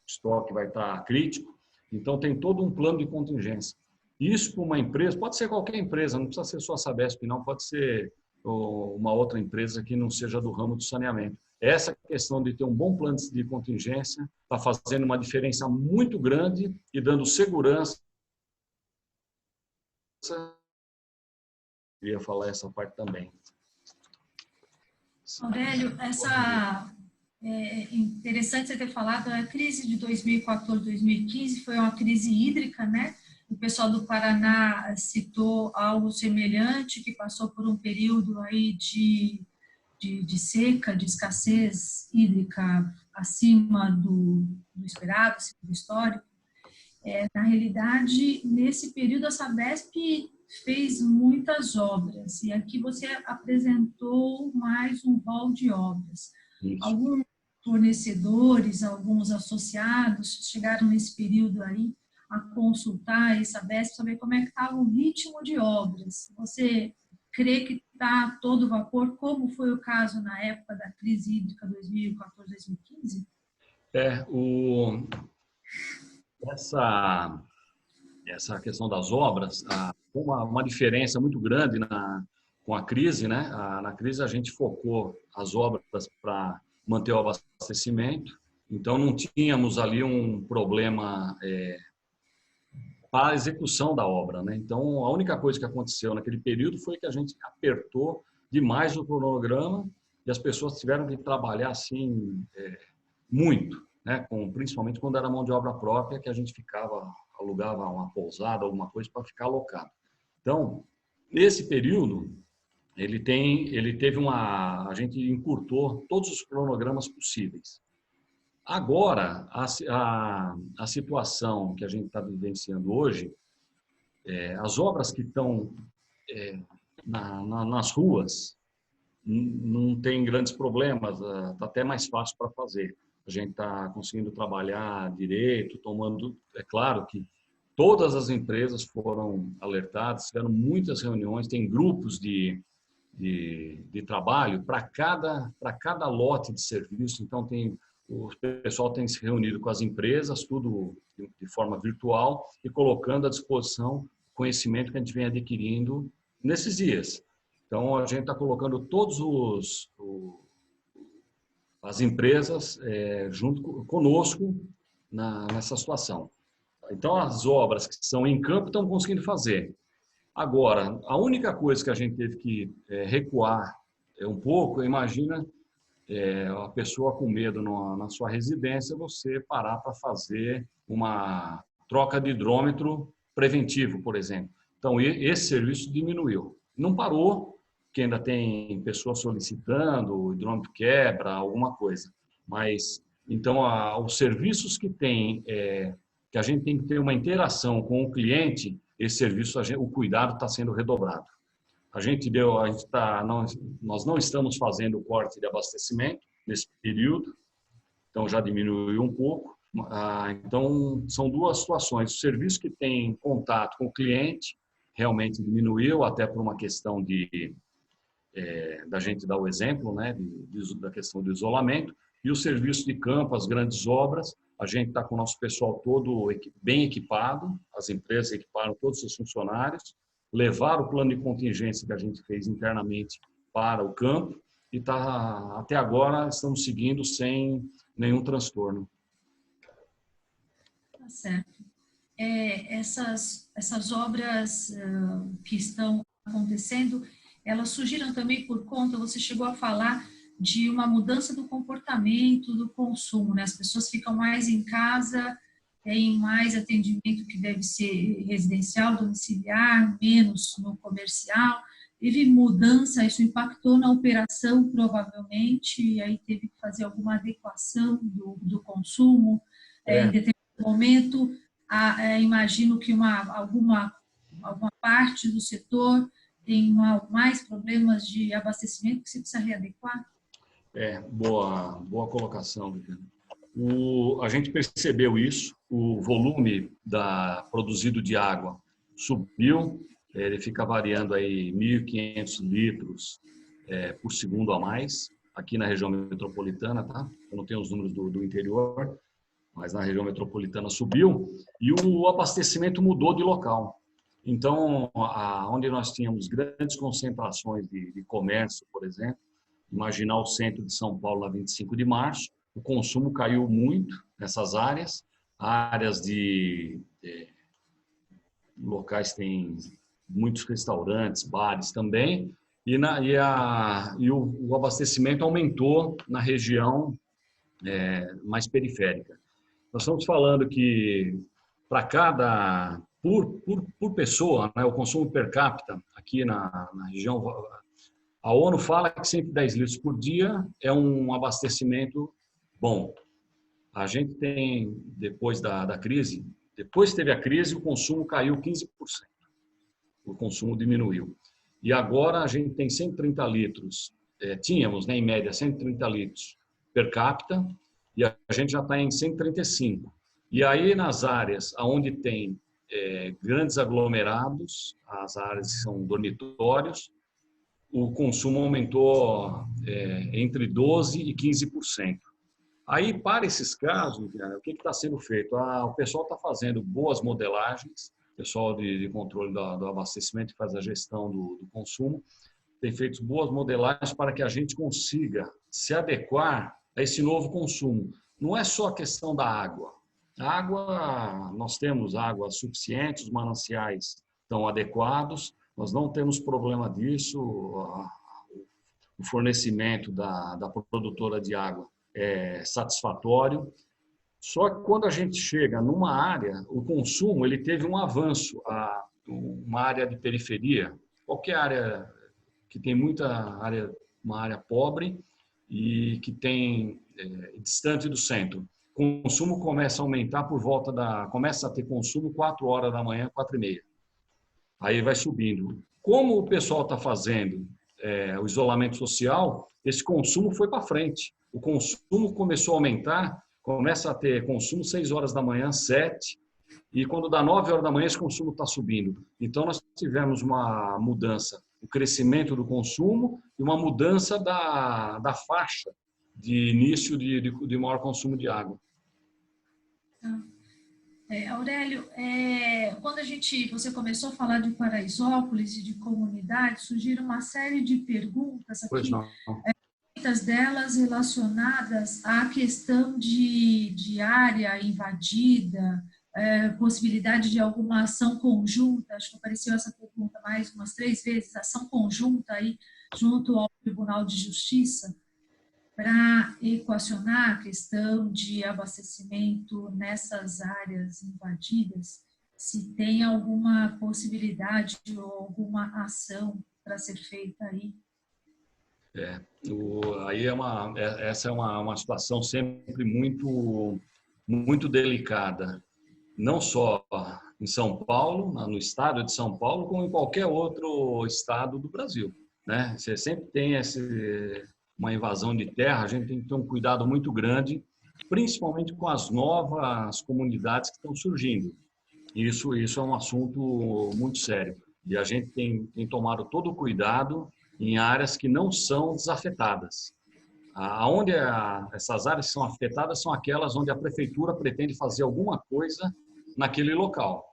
estoque vai estar crítico. Então, tem todo um plano de contingência. Isso para uma empresa, pode ser qualquer empresa, não precisa ser só a Sabesp, não, pode ser uma outra empresa que não seja do ramo do saneamento. Essa questão de ter um bom plano de contingência está fazendo uma diferença muito grande e dando segurança. Eu queria falar essa parte também. Aurélio, é interessante você ter falado, a crise de 2014, 2015 foi uma crise hídrica, né? O pessoal do Paraná citou algo semelhante, que passou por um período aí de seca, de escassez hídrica acima do esperado, acima do histórico. Na realidade, nesse período, a Sabesp fez muitas obras, e aqui você apresentou mais um rol de obras. Isso. Alguns fornecedores, alguns associados chegaram nesse período aí a consultar a Sabesp, saber como é que estava o ritmo de obras. Você crê que está a todo vapor, como foi o caso na época da crise hídrica 2014-2015? Essa questão das obras, uma diferença muito grande com a crise, né? Na crise a gente focou as obras para manter o abastecimento, então não tínhamos ali um problema para a execução da obra, né? Então a única coisa que aconteceu naquele período foi que a gente apertou demais o cronograma e as pessoas tiveram que trabalhar assim muito. né, principalmente quando era mão de obra própria, que a gente alugava uma pousada, alguma coisa para ficar alocado. Então, nesse período, a gente encurtou todos os cronogramas possíveis. Agora, a situação que a gente está vivenciando hoje, as obras que estão nas ruas, não tem grandes problemas, está até mais fácil para fazer. A gente está conseguindo trabalhar direito, é claro que todas as empresas foram alertadas, tiveram muitas reuniões, tem grupos de trabalho para cada lote de serviço. Então, o pessoal tem se reunido com as empresas, tudo de forma virtual, e colocando à disposição o conhecimento que a gente vem adquirindo nesses dias. Então, a gente está colocando as empresas junto conosco nessa situação. Então, as obras que são em campo estão conseguindo fazer. Agora, a única coisa que a gente teve que recuar um pouco, imagina a pessoa com medo na sua residência, você parar para fazer uma troca de hidrômetro preventivo, por exemplo. Então, esse serviço diminuiu. Não parou, porque ainda tem pessoas solicitando, o hidrômetro quebra, alguma coisa. Mas, então, os serviços que que a gente tem que ter uma interação com o cliente, esse serviço, o cuidado está sendo redobrado. Nós não estamos fazendo o corte de abastecimento nesse período, então já diminuiu um pouco. Então, são duas situações. O serviço que tem contato com o cliente realmente diminuiu, até por uma questão da gente dar o exemplo, né, da questão do isolamento. E o serviço de campo, as grandes obras, a gente está com o nosso pessoal todo bem equipado, as empresas equiparam todos os funcionários, levaram o plano de contingência que a gente fez internamente para o campo e até agora estamos seguindo sem nenhum transtorno. Tá certo. Essas obras que estão acontecendo, elas surgiram também por conta, você chegou a falar de uma mudança do comportamento do consumo, né? As pessoas ficam mais em casa, tem mais atendimento que deve ser residencial, domiciliar, menos no comercial. Teve mudança, isso impactou na operação provavelmente, e aí teve que fazer alguma adequação do consumo em determinado momento. Imagino que alguma parte do setor tem mais problemas de abastecimento que você precisa readequar? Boa colocação, Viviane. A gente percebeu isso, o volume produzido de água subiu, ele fica variando aí 1.500 litros por segundo a mais, aqui na região metropolitana, tá? Eu não tenho os números do interior, mas na região metropolitana subiu, e o abastecimento mudou de local. Então, onde nós tínhamos grandes concentrações de comércio, por exemplo, imaginar o centro de São Paulo, na 25 de março, o consumo caiu muito nessas áreas de locais têm muitos restaurantes, bares também, e o abastecimento aumentou na região mais periférica. Nós estamos falando que por pessoa, né, o consumo per capita aqui na região, a ONU fala que 110 litros por dia é um abastecimento bom. A gente tem, depois da crise, depois que teve a crise, o consumo caiu 15%. O consumo diminuiu. E agora a gente tem 130 litros, tínhamos, né, em média 130 litros per capita, e a gente já está em 135. E aí nas áreas onde tem grandes aglomerados, as áreas que são dormitórios, o consumo aumentou entre 12% e 15%. Aí, para esses casos, o que está sendo feito? O pessoal está fazendo boas modelagens, o pessoal de controle do abastecimento que faz a gestão do consumo, tem feito boas modelagens para que a gente consiga se adequar a esse novo consumo. Não é só a questão da água. A água, nós temos água suficiente, os mananciais estão adequados, nós não temos problema disso, o fornecimento da produtora de água é satisfatório, Só que quando a gente chega numa área, o consumo ele teve um avanço, uma área de periferia, qualquer área que tem muita área, uma área pobre e que tem distante do centro. O consumo começa a aumentar começa a ter consumo 4 horas da manhã, 4h30. Aí vai subindo. Como o pessoal está fazendo o isolamento social, esse consumo foi para frente. O consumo começou a aumentar, começa a ter consumo 6 horas da manhã, 7, e quando dá 9 horas da manhã, esse consumo está subindo. Então, nós tivemos uma mudança, o crescimento do consumo e uma mudança da faixa de início de maior consumo de água. Aurélio, quando você começou a falar de Paraisópolis e de comunidade, surgiram uma série de perguntas aqui. Pois não. Muitas delas relacionadas à questão de área invadida, possibilidade de alguma ação conjunta. Acho que apareceu essa pergunta mais umas 3 vezes, ação conjunta aí junto ao Tribunal de Justiça para equacionar a questão de abastecimento nessas áreas invadidas, se tem alguma possibilidade ou alguma ação para ser feita aí. Aí essa é uma situação sempre muito delicada, não só em São Paulo, no estado de São Paulo, como em qualquer outro estado do Brasil, né? Você sempre tem uma invasão de terra, a gente tem que ter um cuidado muito grande, principalmente com as novas comunidades que estão surgindo. Isso é um assunto muito sério. E a gente tem tomado todo o cuidado em áreas que não são desafetadas. Essas áreas que são afetadas são aquelas onde a prefeitura pretende fazer alguma coisa naquele local.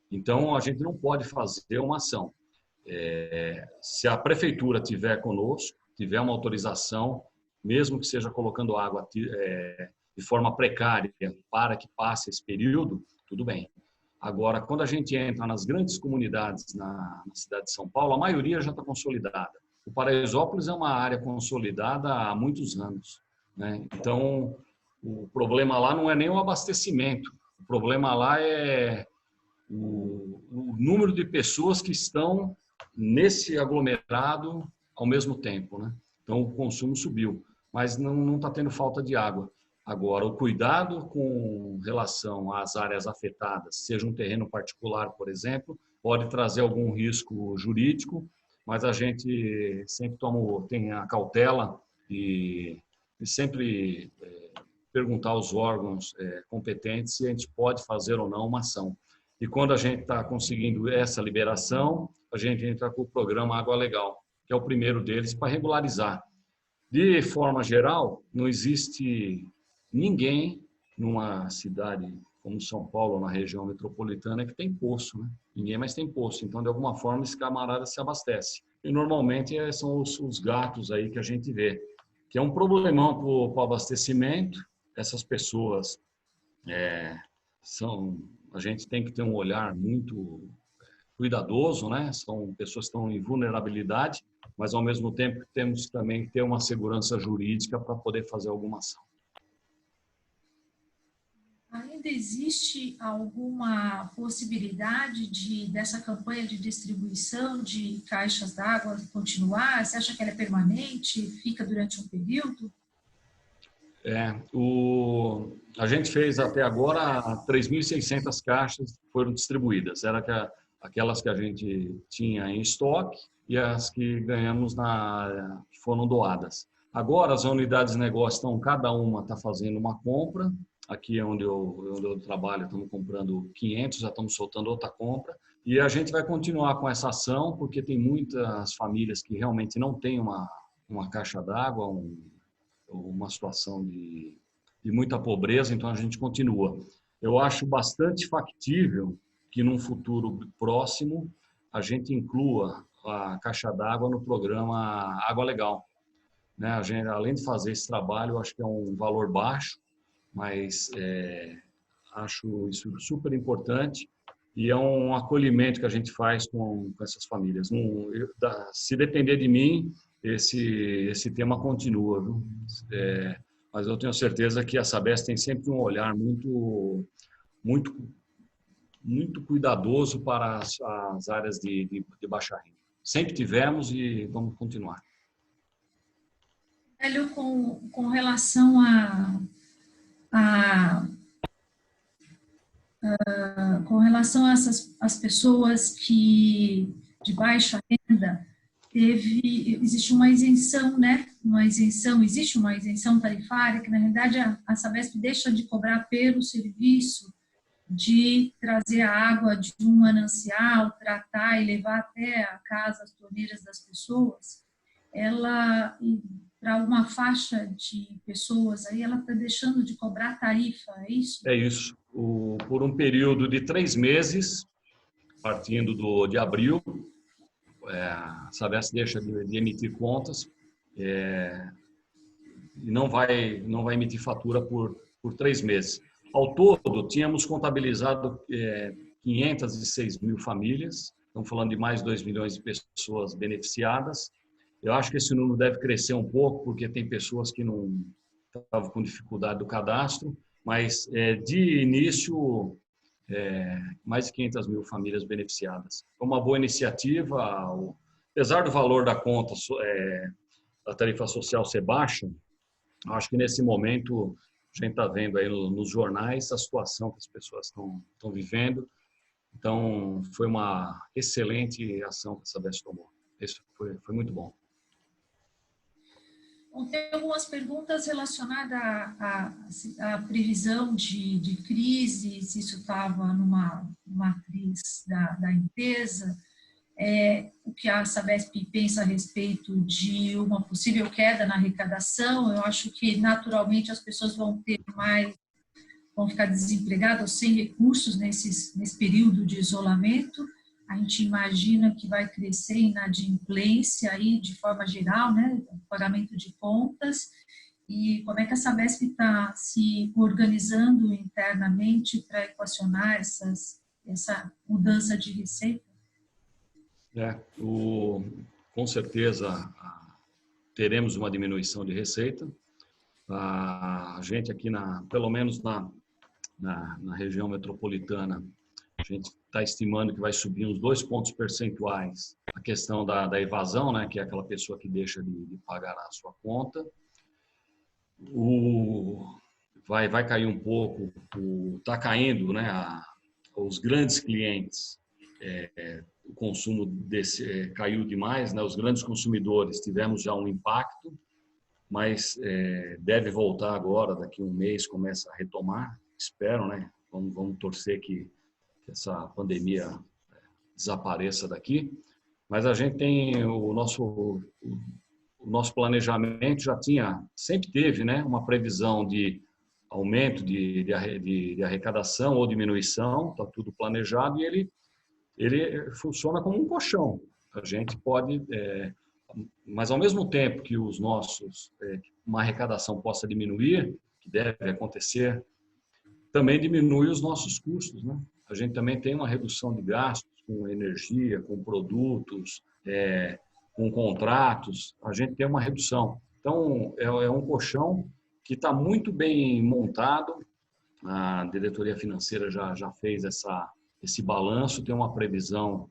Então, a gente não pode fazer uma ação. Se a prefeitura tiver conosco, tiver uma autorização, mesmo que seja colocando água de forma precária para que passe esse período, tudo bem. Agora, quando a gente entra nas grandes comunidades na cidade de São Paulo, a maioria já está consolidada. O Paraisópolis é uma área consolidada há muitos anos, né? Então, o problema lá não é nem o abastecimento. O problema lá é o número de pessoas que estão nesse aglomerado ao mesmo tempo, né? Então, o consumo subiu, mas não está tendo falta de água. Agora, o cuidado com relação às áreas afetadas, seja um terreno particular, por exemplo, pode trazer algum risco jurídico, mas a gente sempre tem a cautela e sempre perguntar aos órgãos competentes se a gente pode fazer ou não uma ação. E quando a gente está conseguindo essa liberação, a gente entra com o programa Água Legal, que é o primeiro deles, para regularizar. De forma geral, não existe ninguém numa cidade como São Paulo, na região metropolitana, que tem poço, né? Ninguém mais tem poço. Então, de alguma forma, esse camarada se abastece. E, normalmente, são os gatos aí que a gente vê, que é um problemão para o abastecimento. Essas pessoas a gente tem que ter um olhar muito cuidadoso, né? São pessoas que estão em vulnerabilidade, mas, ao mesmo tempo, temos também que ter uma segurança jurídica para poder fazer alguma ação. Ainda existe alguma possibilidade dessa campanha de distribuição de caixas d'água continuar? Você acha que ela é permanente? Fica durante um período? A gente fez até agora 3.600 caixas que foram distribuídas. Era aquelas que a gente tinha em estoque e as que ganhamos que foram doadas. Agora, as unidades de negócio cada uma está fazendo uma compra. Aqui onde eu trabalho, estamos comprando 500, já estamos soltando outra compra. E a gente vai continuar com essa ação, porque tem muitas famílias que realmente não têm uma caixa d'água, uma situação de muita pobreza, então a gente continua. Eu acho bastante factível que num futuro próximo a gente inclua a caixa d'água no programa Água Legal, né? A gente, além de fazer esse trabalho, eu acho que é um valor baixo, mas acho isso super importante e é um acolhimento que a gente faz com essas famílias. Se depender de mim, esse tema continua, viu? mas eu tenho certeza que a Sabesp tem sempre um olhar muito cuidadoso para as áreas de baixa renda. Sempre tivemos e vamos continuar. Hélio, com relação com relação a as pessoas que de baixa renda, existe uma isenção, né? Existe uma isenção tarifária, que na realidade a Sabesp deixa de cobrar pelo serviço de trazer a água de um manancial, tratar e levar até a casa as torneiras das pessoas. Ela, para uma faixa de pessoas, aí ela está deixando de cobrar tarifa, é isso? É isso. Por um período de 3 meses, partindo de abril, a Sabesp deixa de emitir contas e não vai emitir fatura por 3 meses. Ao todo, tínhamos contabilizado 506 mil famílias, estamos falando de mais de 2 milhões de pessoas beneficiadas. Eu acho que esse número deve crescer um pouco, porque tem pessoas que não estavam com dificuldade do cadastro, mas de início, mais de 500 mil famílias beneficiadas. É uma boa iniciativa, apesar do valor da conta, da tarifa social ser baixa, acho que nesse momento a gente está vendo aí nos jornais a situação que as pessoas estão vivendo. Então, foi uma excelente ação que a Sabesp tomou. Isso foi muito bom. Bom, tem algumas perguntas relacionadas à previsão de crise, se isso estava numa matriz da empresa, o que a Sabesp pensa a respeito de uma possível queda na arrecadação. Eu acho que, naturalmente, as pessoas vão ficar desempregadas, sem recursos nesse período de isolamento. A gente imagina que vai crescer inadimplência aí de forma geral, né, pagamento de contas. E como é que a Sabesp está se organizando internamente para equacionar essa mudança de receita? Com certeza teremos uma diminuição de receita. A gente aqui, pelo menos na região metropolitana, a gente está estimando que vai subir uns 2 pontos percentuais a questão da evasão, né, que é aquela pessoa que deixa de pagar a sua conta. Vai cair um pouco, está caindo, né, os grandes clientes, o consumo caiu demais, né, os grandes consumidores tivemos já um impacto, mas deve voltar agora, daqui a um mês começa a retomar, espero, né, vamos torcer que essa pandemia desapareça daqui, mas a gente tem o nosso planejamento sempre teve, né, uma previsão de aumento de arrecadação ou diminuição, está tudo planejado, e ele funciona como um colchão. A gente pode, mas ao mesmo tempo que uma arrecadação possa diminuir, que deve acontecer, também diminui os nossos custos, né? A gente também tem uma redução de gastos com energia, com produtos, com contratos, a gente tem uma redução. Então, é um colchão que está muito bem montado. A diretoria financeira já fez esse balanço, tem uma previsão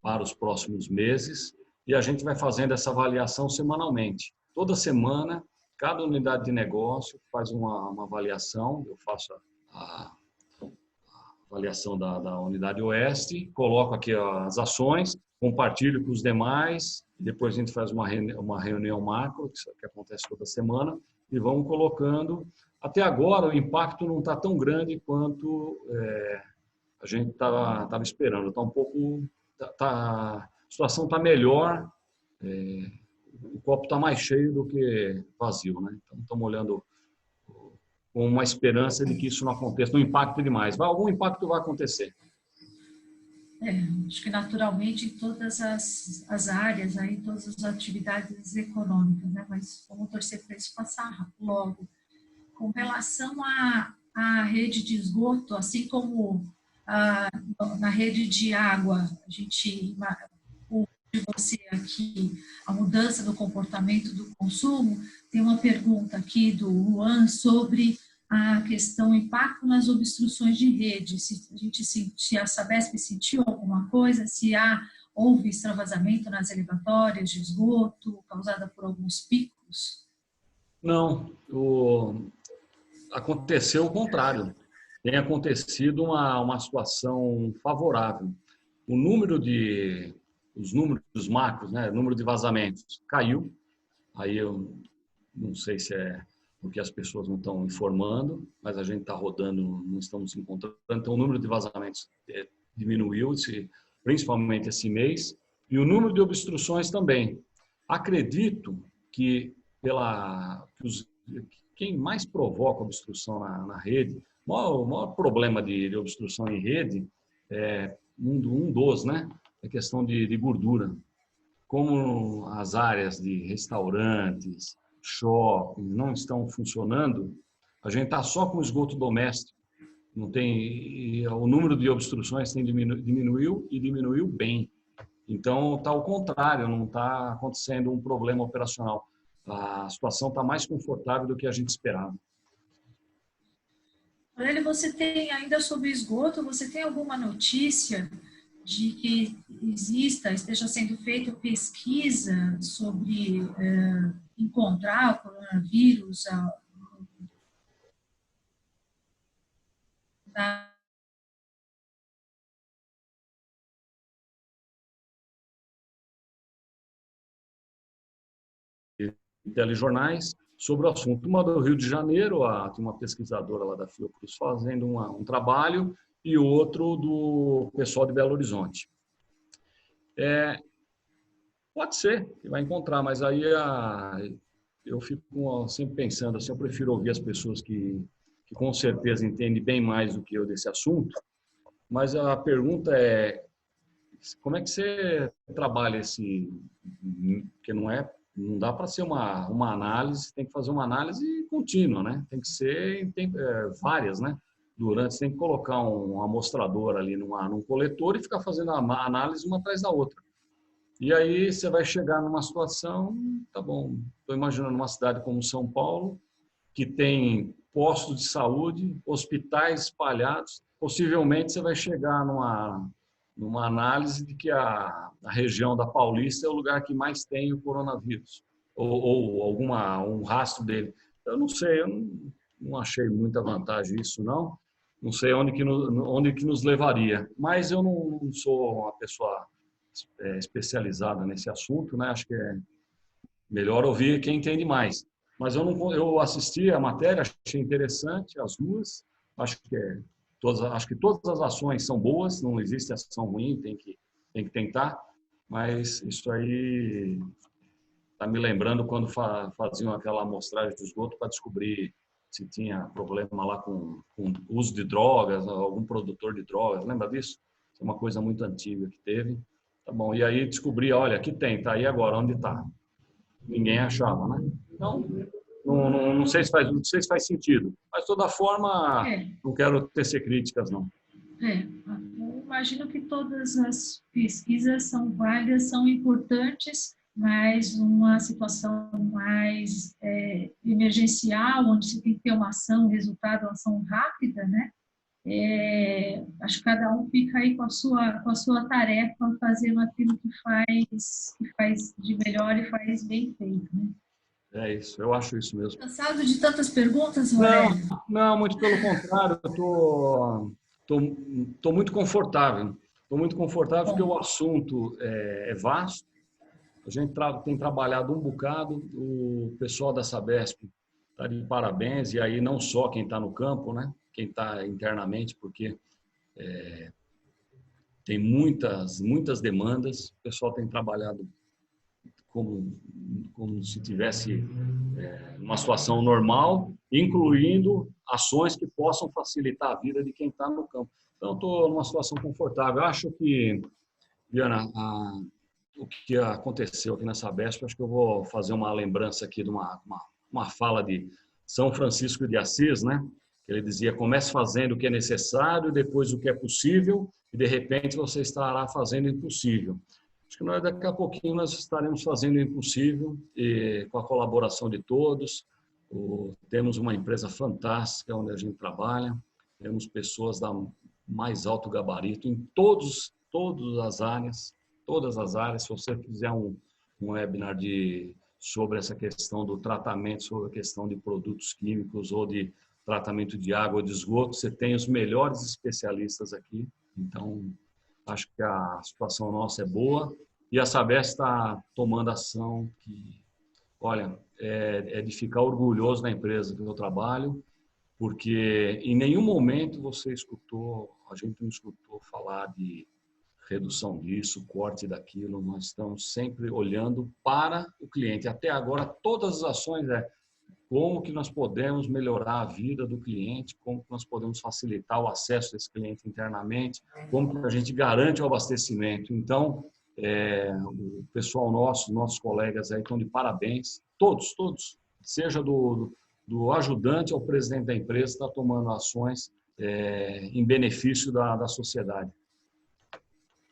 para os próximos meses, e a gente vai fazendo essa avaliação semanalmente. Toda semana, cada unidade de negócio faz uma avaliação, eu faço a avaliação da unidade Oeste, coloco aqui as ações, compartilho com os demais, depois a gente faz uma reunião macro, que acontece toda semana, e vamos colocando. Até agora, o impacto não está tão grande quanto a gente estava esperando. Está um pouco... a situação está melhor, o copo está mais cheio do que vazio, né? Então, estamos olhando com uma esperança de que isso não aconteça, não impacte demais. Algum impacto vai acontecer. Acho que naturalmente em todas as áreas, aí, todas as atividades econômicas, né? Mas vamos torcer para isso passar logo. Com relação à rede de esgoto, assim como na rede de água, de você aqui a mudança do comportamento do consumo, tem uma pergunta aqui do Luan sobre a questão impacto nas obstruções de rede. Se a Sabesp sentiu alguma coisa, se houve extravasamento nas elevatórias de esgoto causada por alguns picos? Não, aconteceu o contrário. Tem acontecido uma situação favorável. Os números macros, né, o número de vazamentos caiu. Aí eu não sei se é porque as pessoas não estão informando, mas a gente está rodando, não estamos se encontrando. Então, o número de vazamentos diminuiu, principalmente esse mês, e o número de obstruções também. Acredito que quem mais provoca obstrução na rede, o maior problema de obstrução em rede é né? É questão de gordura. Como as áreas de restaurantes, shopping não estão funcionando, a gente está só com esgoto doméstico. Não tem, o número de obstruções diminuiu bem. Então, está ao contrário, não está acontecendo um problema operacional. A situação está mais confortável do que a gente esperava. Aurélio, você tem ainda sobre esgoto, você tem alguma notícia de que esteja sendo feita pesquisa sobre encontrar o coronavírus telejornais sobre o assunto. Uma do Rio de Janeiro, tem uma pesquisadora lá da Fiocruz fazendo um trabalho, e outro do pessoal de Belo Horizonte. Pode ser que vai encontrar, mas aí eu fico sempre pensando assim, eu prefiro ouvir as pessoas que com certeza entendem bem mais do que eu desse assunto, mas a pergunta é, como é que você trabalha porque não dá para ser uma análise, tem que fazer uma análise contínua, né? Tem que ser várias, né? Você tem que colocar um amostrador ali num coletor e ficar fazendo a análise uma atrás da outra. E aí você vai chegar numa situação, tá bom, estou imaginando uma cidade como São Paulo, que tem postos de saúde, hospitais espalhados, possivelmente você vai chegar numa análise de que a região da Paulista é o lugar que mais tem o coronavírus, ou um rastro dele. Eu não sei, eu não achei muita vantagem isso, não. Não sei onde que nos levaria, mas eu não sou uma pessoa especializada nesse assunto, né? Acho que é melhor ouvir quem entende mais. Mas eu assisti a matéria, achei interessante as duas. Acho que todas as ações são boas, não existe ação ruim, tem que tentar. Mas isso aí está me lembrando quando faziam aquela amostragem de esgoto para descobrir se tinha problema lá com uso de drogas, algum produtor de drogas. Lembra disso? É uma coisa muito antiga que teve. Tá bom. E aí descobri, olha, aqui tem, tá aí agora, onde está? Ninguém achava, né? Então, não sei se faz sentido. Mas, de toda forma, não quero tecer críticas, não. Eu imagino que todas as pesquisas são válidas, são importantes, mas uma situação mais emergencial, onde se tem que ter uma ação, resultado, uma ação rápida, né? Acho que cada um fica aí com a sua tarefa, fazendo aquilo que faz de melhor e faz bem feito, né? É isso, eu acho isso mesmo. Cansado de tantas perguntas, Aurélio? Não, muito pelo contrário, eu tô muito confortável. Estou muito confortável porque o assunto é vasto. A gente tem trabalhado um bocado, o pessoal da Sabesp está de parabéns, e aí não só quem está no campo, né? Quem está internamente, porque tem muitas demandas, o pessoal tem trabalhado como se tivesse uma situação normal, incluindo ações que possam facilitar a vida de quem está no campo. Então, estou numa situação confortável. Acho que, Diana, o que aconteceu aqui na Sabesp, acho que eu vou fazer uma lembrança aqui de uma fala de São Francisco de Assis, né? Ele dizia, comece fazendo o que é necessário, depois o que é possível, e de repente você estará fazendo o impossível. Acho que daqui a pouquinho nós estaremos fazendo o impossível e com a colaboração de todos. Temos uma empresa fantástica onde a gente trabalha, temos pessoas da mais alto gabarito em todas as áreas, Se você fizer um webinar sobre essa questão do tratamento, sobre a questão de produtos químicos ou de tratamento de água ou de esgoto, você tem os melhores especialistas aqui. Então, acho que a situação nossa é boa e a Sabesp está tomando ação que, olha, é de ficar orgulhoso da empresa que eu trabalho, porque em nenhum momento a gente não escutou falar de redução disso, corte daquilo. Nós estamos sempre olhando para o cliente. Até agora, todas as ações como que nós podemos melhorar a vida do cliente, como que nós podemos facilitar o acesso desse cliente internamente, como que a gente garante o abastecimento. Então, o pessoal nossos colegas aí estão de parabéns, todos, seja do ajudante ao presidente da empresa, está tomando ações em benefício da sociedade.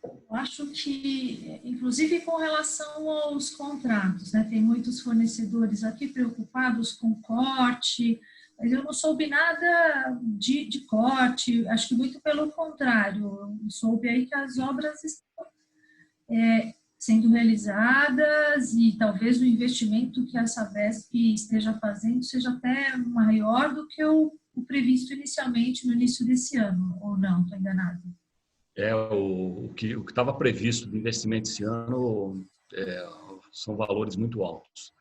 Eu acho que, inclusive com relação aos contratos, né, tem muitos fornecedores aqui preocupados com corte, mas eu não soube nada de corte, acho que muito pelo contrário, eu soube aí que as obras estão sendo realizadas e talvez o investimento que a Sabesp esteja fazendo seja até maior do que o previsto inicialmente no início desse ano, ou não, estou enganada? O que estava previsto de investimento esse ano são valores muito altos.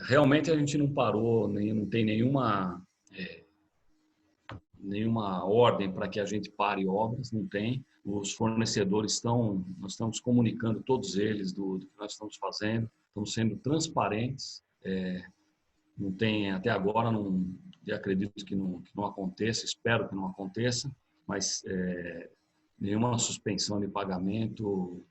Realmente a gente não parou, não tem nenhuma ordem para que a gente pare obras, não tem. Os fornecedores nós estamos comunicando todos eles do que nós estamos fazendo, estamos sendo transparentes. Não tem, até agora, eu acredito que não aconteça, espero que não aconteça, mas nenhuma suspensão de pagamento.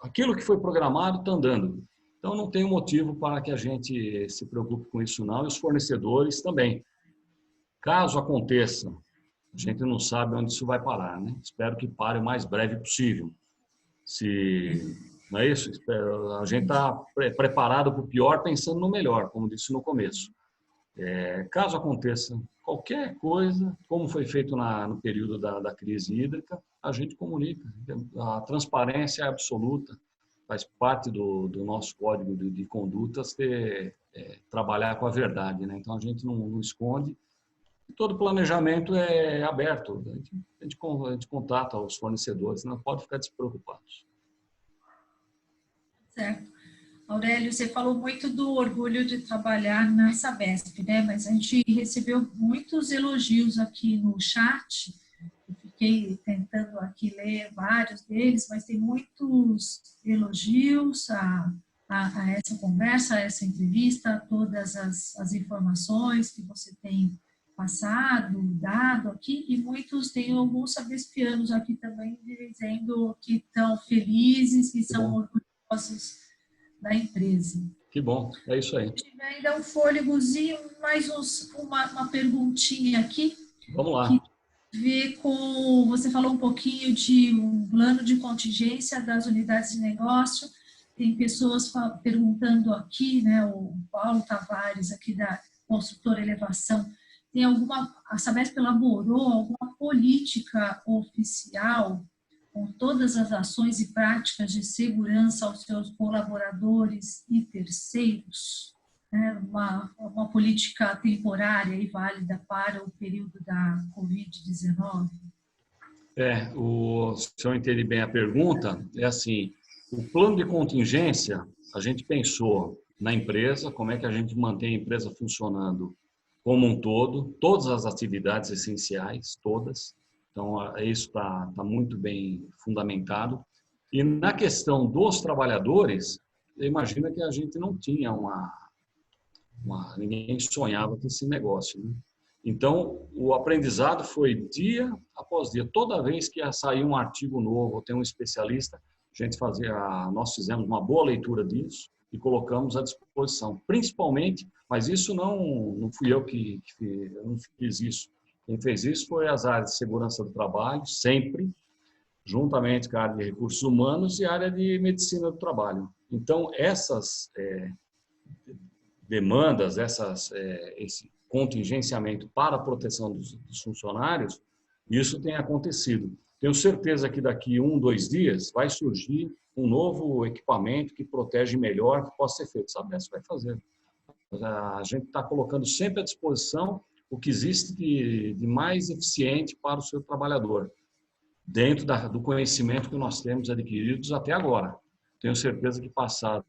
Aquilo que foi programado está andando. Então, não tem motivo para que a gente se preocupe com isso, não. E os fornecedores também. Caso aconteça, a gente não sabe onde isso vai parar, né? Espero que pare o mais breve possível. Não é isso? A gente está preparado para o pior, pensando no melhor, como disse no começo. Caso aconteça qualquer coisa, como foi feito no período da crise hídrica, a gente comunica. A transparência é absoluta, faz parte do nosso código de condutas trabalhar com a verdade, né? Então a gente não esconde. Todo planejamento é aberto. A gente contata os fornecedores, não pode ficar despreocupados. Certo. Aurélio, você falou muito do orgulho de trabalhar na Sabesp, né? Mas a gente recebeu muitos elogios aqui no chat. Eu fiquei tentando aqui ler vários deles, mas tem muitos elogios a essa conversa, a essa entrevista, a todas as informações que você tem passado, dado aqui, e muitos, tem alguns sabespianos aqui também dizendo que estão felizes, que são orgulhosos da empresa. Que bom, é isso aí. Se tiver ainda um fôlegozinho, mais uma perguntinha aqui. Vamos lá. Que vê com, você falou um pouquinho de um plano de contingência das unidades de negócio. Tem pessoas perguntando aqui, né, o Paulo Tavares, aqui da Construtora Elevação, a Sabesp elaborou alguma política oficial com todas as ações e práticas de segurança aos seus colaboradores e terceiros? Uma política temporária e válida para o período da Covid-19? Se eu entendi bem a pergunta, é assim, o plano de contingência, a gente pensou na empresa, como é que a gente mantém a empresa funcionando como um todo, todas as atividades essenciais, todas. Então, isso está muito bem fundamentado. E na questão dos trabalhadores, imagina que a gente não tinha ninguém sonhava com esse negócio, né? Então, o aprendizado foi dia após dia. Toda vez que ia sair um artigo novo, ou tem um especialista, nós fizemos uma boa leitura disso e colocamos à disposição. Principalmente, mas isso não fui eu que fiz, eu não fiz isso. Quem fez isso foi as áreas de segurança do trabalho, sempre. juntamente com a área de recursos humanos e a área de medicina do trabalho. Então, essas demandas, esse contingenciamento para a proteção dos funcionários, isso tem acontecido. Tenho certeza que daqui 1, 2 dias vai surgir um novo equipamento que protege melhor, que possa ser feito. A Sabesp vai fazer. A gente está colocando sempre à disposição o que existe de mais eficiente para o seu trabalhador, dentro do conhecimento que nós temos adquiridos até agora. Tenho certeza que passado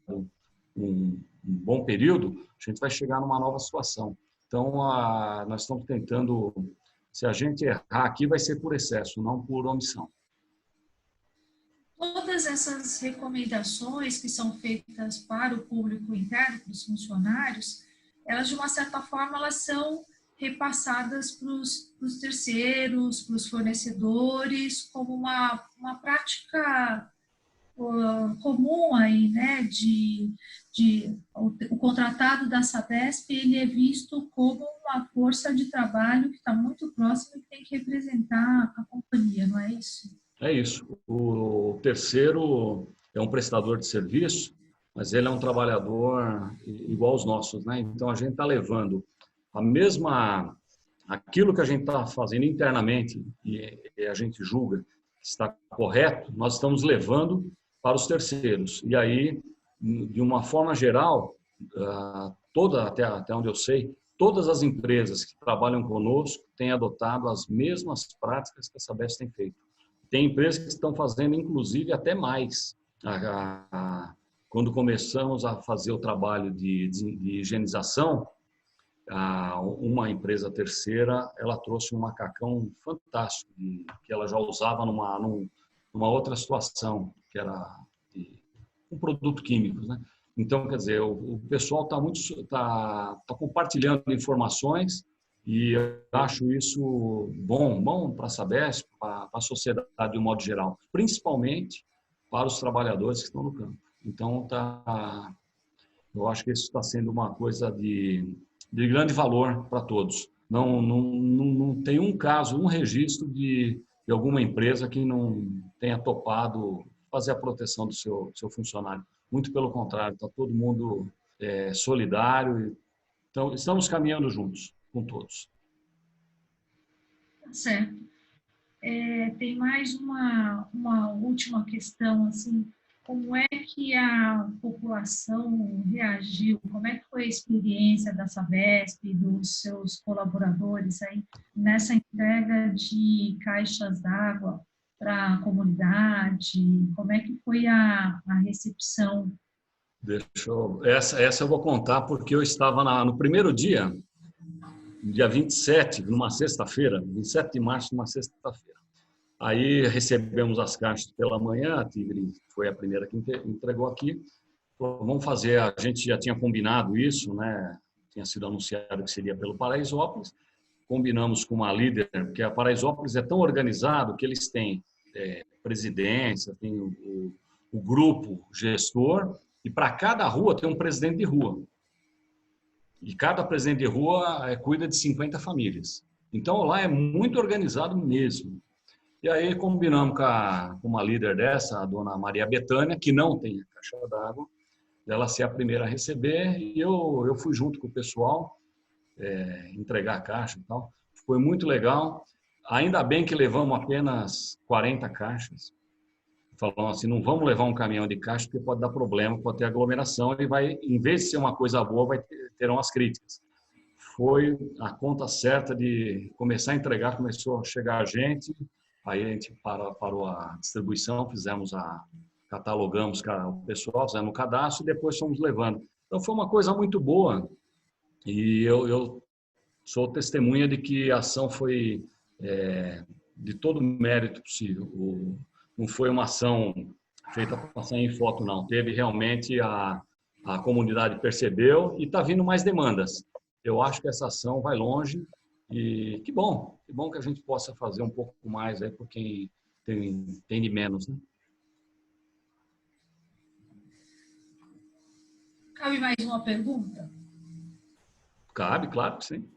um bom período, a gente vai chegar numa nova situação. Então, nós estamos tentando, se a gente errar aqui, vai ser por excesso, não por omissão. Todas essas recomendações que são feitas para o público interno, para os funcionários, elas, de uma certa forma, elas são repassadas para os terceiros, para os fornecedores, como uma prática comum aí, né, o contratado da Sabesp, ele é visto como uma força de trabalho que está muito próxima e que tem que representar a companhia, não é isso? É isso. O terceiro é um prestador de serviço, mas ele é um trabalhador igual aos nossos, né? Então a gente está levando aquilo que a gente está fazendo internamente e a gente julga que está correto, nós estamos levando para os terceiros. E aí, de uma forma geral, até onde eu sei, todas as empresas que trabalham conosco têm adotado as mesmas práticas que a Sabesp tem feito. Tem empresas que estão fazendo, inclusive, até mais. Quando começamos a fazer o trabalho de higienização, uma empresa terceira, ela trouxe um macacão fantástico, que ela já usava numa outra situação, que era um produto químico, né? Então, quer dizer, o pessoal está compartilhando informações e eu acho isso bom para a Sabesp, para a sociedade de um modo geral, principalmente para os trabalhadores que estão no campo. Então, eu acho que isso está sendo uma coisa de grande valor para todos. Não tem um caso, um registro de alguma empresa que não tenha topado fazer a proteção do seu funcionário. Muito pelo contrário, está todo mundo solidário. Então, estamos caminhando juntos com todos. Certo. Tem mais uma última questão, assim, como é que a população reagiu? Como é que foi a experiência da Sabesp, dos seus colaboradores aí, nessa entrega de caixas d'água para a comunidade? Como é que foi a recepção? Essa eu vou contar porque eu estava no primeiro dia 27, numa sexta-feira, 27 de março, numa sexta-feira. Aí recebemos as caixas pela manhã, a Tigre foi a primeira que entregou aqui. Vamos fazer, a gente já tinha combinado isso, né? Tinha sido anunciado que seria pelo Paraisópolis. Combinamos com uma líder, porque a Paraisópolis é tão organizado que eles têm presidência, tem o grupo gestor, e para cada rua tem um presidente de rua. E cada presidente de rua cuida de 50 famílias. Então, lá é muito organizado mesmo. E aí combinamos com uma líder dessa, a dona Maria Bethânia, que não tem a caixa d'água, dela ser a primeira a receber, e eu fui junto com o pessoal entregar a caixa e tal. Foi muito legal. Ainda bem que levamos apenas 40 caixas. Falando assim, não vamos levar um caminhão de caixa porque pode dar problema, pode ter aglomeração e vai, em vez de ser uma coisa boa, terão as críticas. Foi a conta certa de começar a entregar, começou a chegar a gente, aí a gente parou a distribuição, catalogamos o pessoal, fizemos o cadastro e depois fomos levando. Então foi uma coisa muito boa e eu sou testemunha de que a ação foi de todo mérito possível. Não foi uma ação feita para passar em foto, não. Teve realmente a comunidade percebeu e está vindo mais demandas. Eu acho que essa ação vai longe e que bom que a gente possa fazer um pouco mais aí por quem tem de menos, né? Cabe mais uma pergunta? Cabe, claro que sim.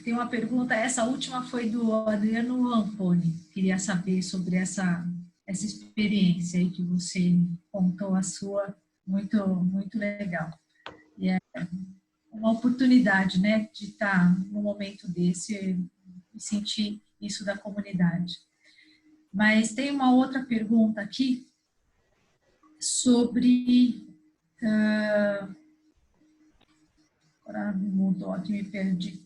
Tem uma pergunta, essa última foi do Adriano Ampone. Queria saber sobre essa experiência aí que você contou a sua, muito legal. E é uma oportunidade, né, de estar num momento desse e sentir isso da comunidade. Mas tem uma outra pergunta aqui sobre... agora mudou aqui, me perdi.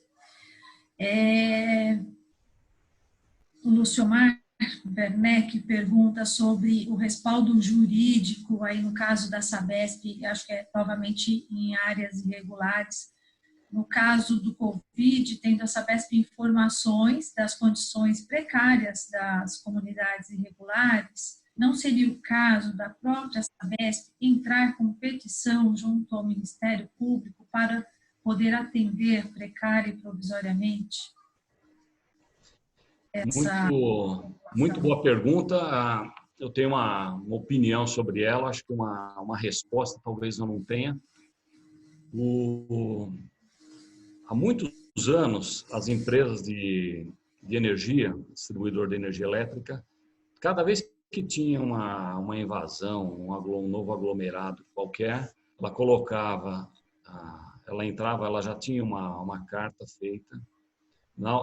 O Luciomar Werneck pergunta sobre o respaldo jurídico, aí no caso da Sabesp, acho que é novamente em áreas irregulares. No caso do Covid, tendo a Sabesp informações das condições precárias das comunidades irregulares, não seria o caso da própria Sabesp entrar com petição junto ao Ministério Público para poder atender precária e provisoriamente? Muito boa pergunta. Eu tenho uma opinião sobre ela, acho que uma resposta talvez eu não tenha. Há muitos anos, as empresas de energia, distribuidor de energia elétrica, cada vez que tinha uma invasão, um novo aglomerado qualquer, ela colocava, ela entrava, ela já tinha uma carta feita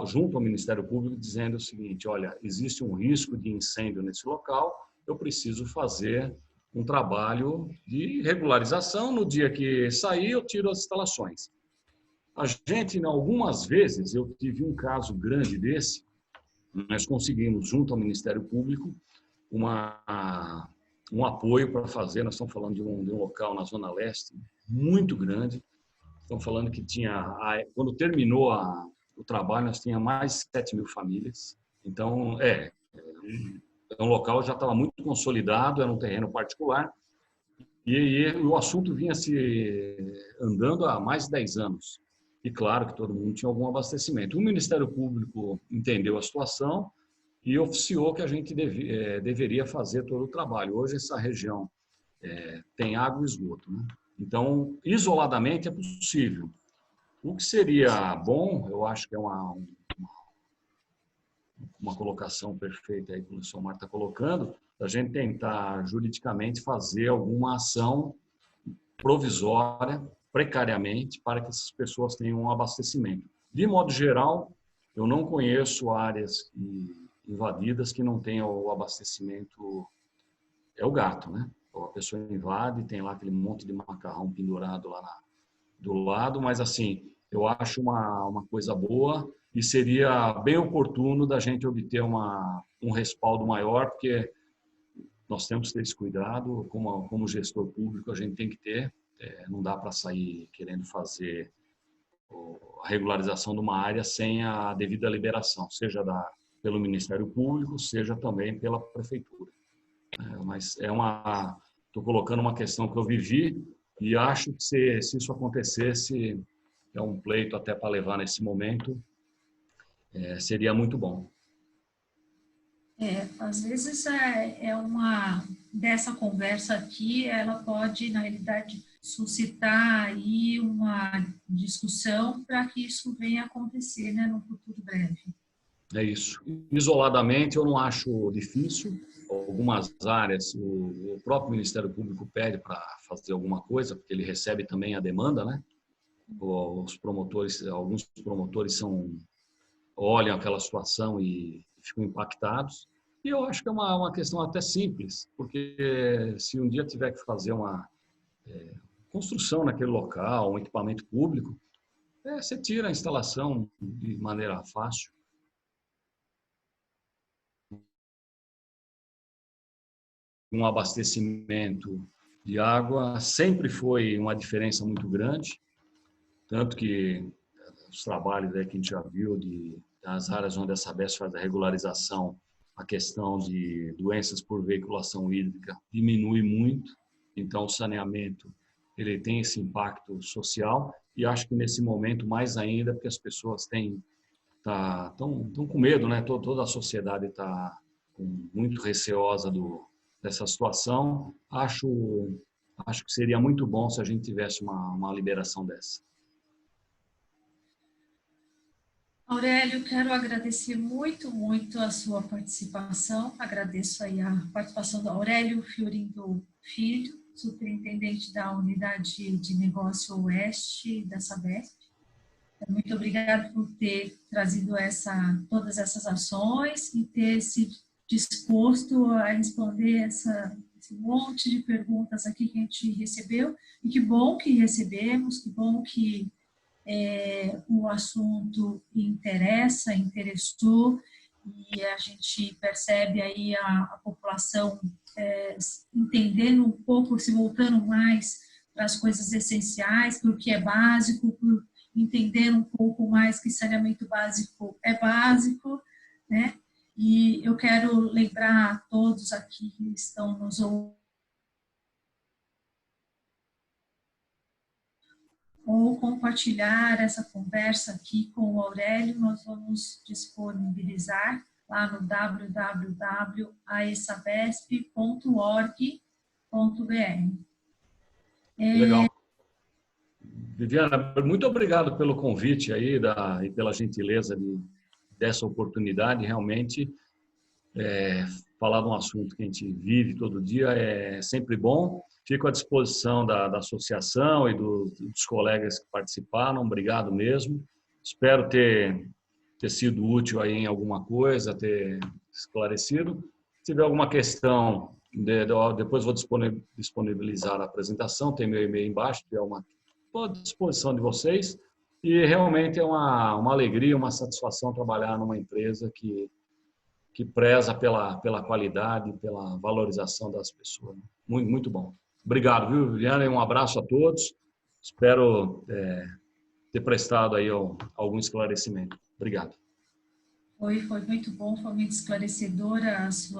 junto ao Ministério Público dizendo o seguinte: olha, existe um risco de incêndio nesse local, eu preciso fazer um trabalho de regularização, no dia que sair eu tiro as instalações. A gente, algumas vezes, eu tive um caso grande desse, nós conseguimos, junto ao Ministério Público, um apoio para fazer, nós estamos falando de um local na Zona Leste, muito grande, estamos falando que quando terminou o trabalho, nós tínhamos mais de 7.000 famílias, então, um local já estava muito consolidado, era um terreno particular, e o assunto vinha se andando há mais de 10 anos. E claro que todo mundo tinha algum abastecimento. O Ministério Público entendeu a situação e oficiou que a gente deveria fazer todo o trabalho. Hoje essa região tem água e esgoto, né? Então, isoladamente é possível. O que seria bom, eu acho que é uma colocação perfeita aí que o Luciomar está colocando, a gente tentar juridicamente fazer alguma ação provisória, precariamente, para que essas pessoas tenham um abastecimento. De modo geral, eu não conheço áreas invadidas que não tenham o abastecimento. É o gato, né? A pessoa invade, tem lá aquele monte de macarrão pendurado lá do lado, mas assim, eu acho uma coisa boa e seria bem oportuno da gente obter um respaldo maior, porque nós temos que ter esse cuidado, como gestor público a gente tem que ter, não dá para sair querendo fazer a regularização de uma área sem a devida liberação, seja pelo Ministério Público, seja também pela Prefeitura. Mas estou colocando uma questão que eu vivi e acho que se isso acontecesse, é um pleito até para levar nesse momento, seria muito bom. Às vezes dessa conversa aqui, ela pode, na realidade, suscitar aí uma discussão para que isso venha a acontecer, né, no futuro breve. É isso. Isoladamente, eu não acho difícil. Algumas áreas, o próprio Ministério Público pede para fazer alguma coisa, porque ele recebe também a demanda, né? Alguns promotores olham aquela situação e ficam impactados. E eu acho que é uma questão até simples, porque se um dia tiver que fazer uma construção naquele local, um equipamento público, você tira a instalação de maneira fácil. Um abastecimento de água sempre foi uma diferença muito grande, tanto que os trabalhos que a gente já viu das áreas onde a Sabesp faz a regularização, a questão de doenças por veiculação hídrica diminui muito, então o saneamento ele tem esse impacto social e acho que nesse momento mais ainda porque as pessoas estão com medo, né? Toda a sociedade está muito receosa dessa situação. Acho que seria muito bom se a gente tivesse uma liberação dessa. Aurélio, quero agradecer muito, muito a sua participação. Agradeço aí a participação do Aurélio Fiorindo Filho, superintendente da Unidade de Negócio Oeste da Sabesp. Muito obrigada por ter trazido todas essas ações e ter se disposto a responder esse monte de perguntas aqui que a gente recebeu. E que bom que recebemos, que bom que o assunto interessou, e a gente percebe aí a população entendendo um pouco, se voltando mais para as coisas essenciais, para o que é básico, por entender um pouco mais que saneamento básico é básico, né? E eu quero lembrar a todos aqui que estão nos ouvindo, ou compartilhar essa conversa aqui com o Aurélio, nós vamos disponibilizar lá no www.aesabesp.org.br. Legal. Viviana, muito obrigado pelo convite aí e pela gentileza dessa oportunidade. Realmente, falar de um assunto que a gente vive todo dia é sempre bom. Fico à disposição da associação e dos colegas que participaram. Obrigado mesmo. Espero ter sido útil aí em alguma coisa, ter esclarecido. Se tiver alguma questão, depois vou disponibilizar a apresentação. Tem meu e-mail embaixo, estou à disposição de vocês. E realmente é uma alegria, uma satisfação trabalhar numa empresa que preza pela qualidade, pela valorização das pessoas. Muito, muito bom. Obrigado, viu, Viviana? E um abraço a todos. Espero ter prestado aí algum esclarecimento. Obrigado. Foi muito bom, foi muito esclarecedora as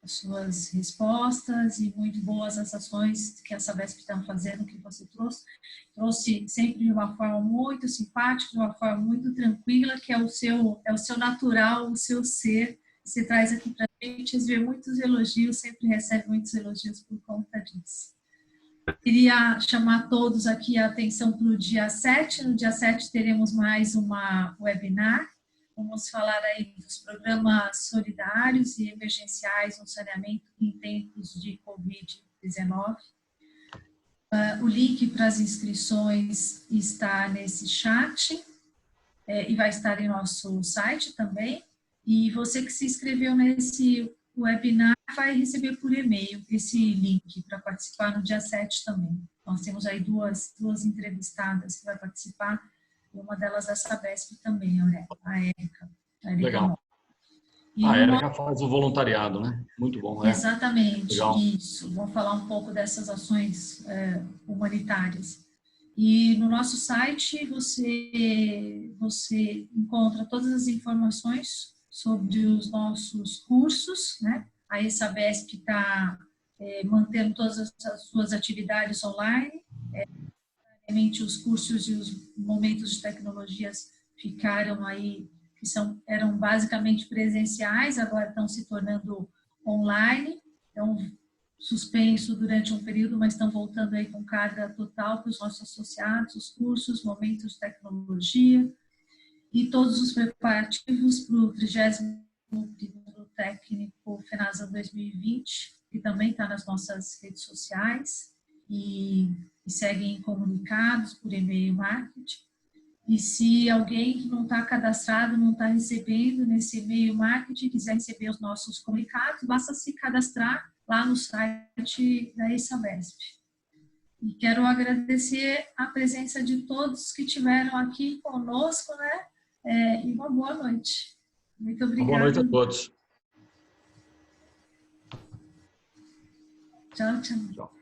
suas respostas e muito boas as ações que a Sabesp está fazendo, que você trouxe sempre de uma forma muito simpática, de uma forma muito tranquila, que é o seu natural, o seu ser. Você traz aqui para a gente, vê muitos elogios, sempre recebe muitos elogios por conta disso. Queria chamar todos aqui a atenção para o dia 7. No dia 7 teremos mais uma webinar. Vamos falar aí dos programas solidários e emergenciais no saneamento em tempos de Covid-19. O link para as inscrições está nesse chat e vai estar em nosso site também. E você que se inscreveu nesse webinar vai receber por e-mail esse link para participar no dia 7 também. Nós temos aí duas entrevistadas que vai participar, e uma delas é a Sabesp também, a Érica. Legal. A Érica faz o voluntariado, né? Muito bom. Exatamente, Legal. Isso. Vamos falar um pouco dessas ações humanitárias. E no nosso site você encontra todas as informações sobre os nossos cursos, né? A ESABESP está mantendo todas as suas atividades online. Os cursos e os momentos de tecnologias ficaram aí, eram basicamente presenciais, agora estão se tornando online, então suspenso durante um período, mas estão voltando aí com carga total para os nossos associados, os cursos, momentos de tecnologia e todos os preparativos para o 30º técnico FENASA 2020, que também está nas nossas redes sociais e seguem comunicados por e-mail marketing. E se alguém que não está cadastrado, não está recebendo nesse e-mail marketing, quiser receber os nossos comunicados, basta se cadastrar lá no site da ESABESP. E quero agradecer a presença de todos que estiveram aqui conosco, né? E uma boa noite. Muito obrigada. Boa noite a todos. Tchau, tchau. Tchau.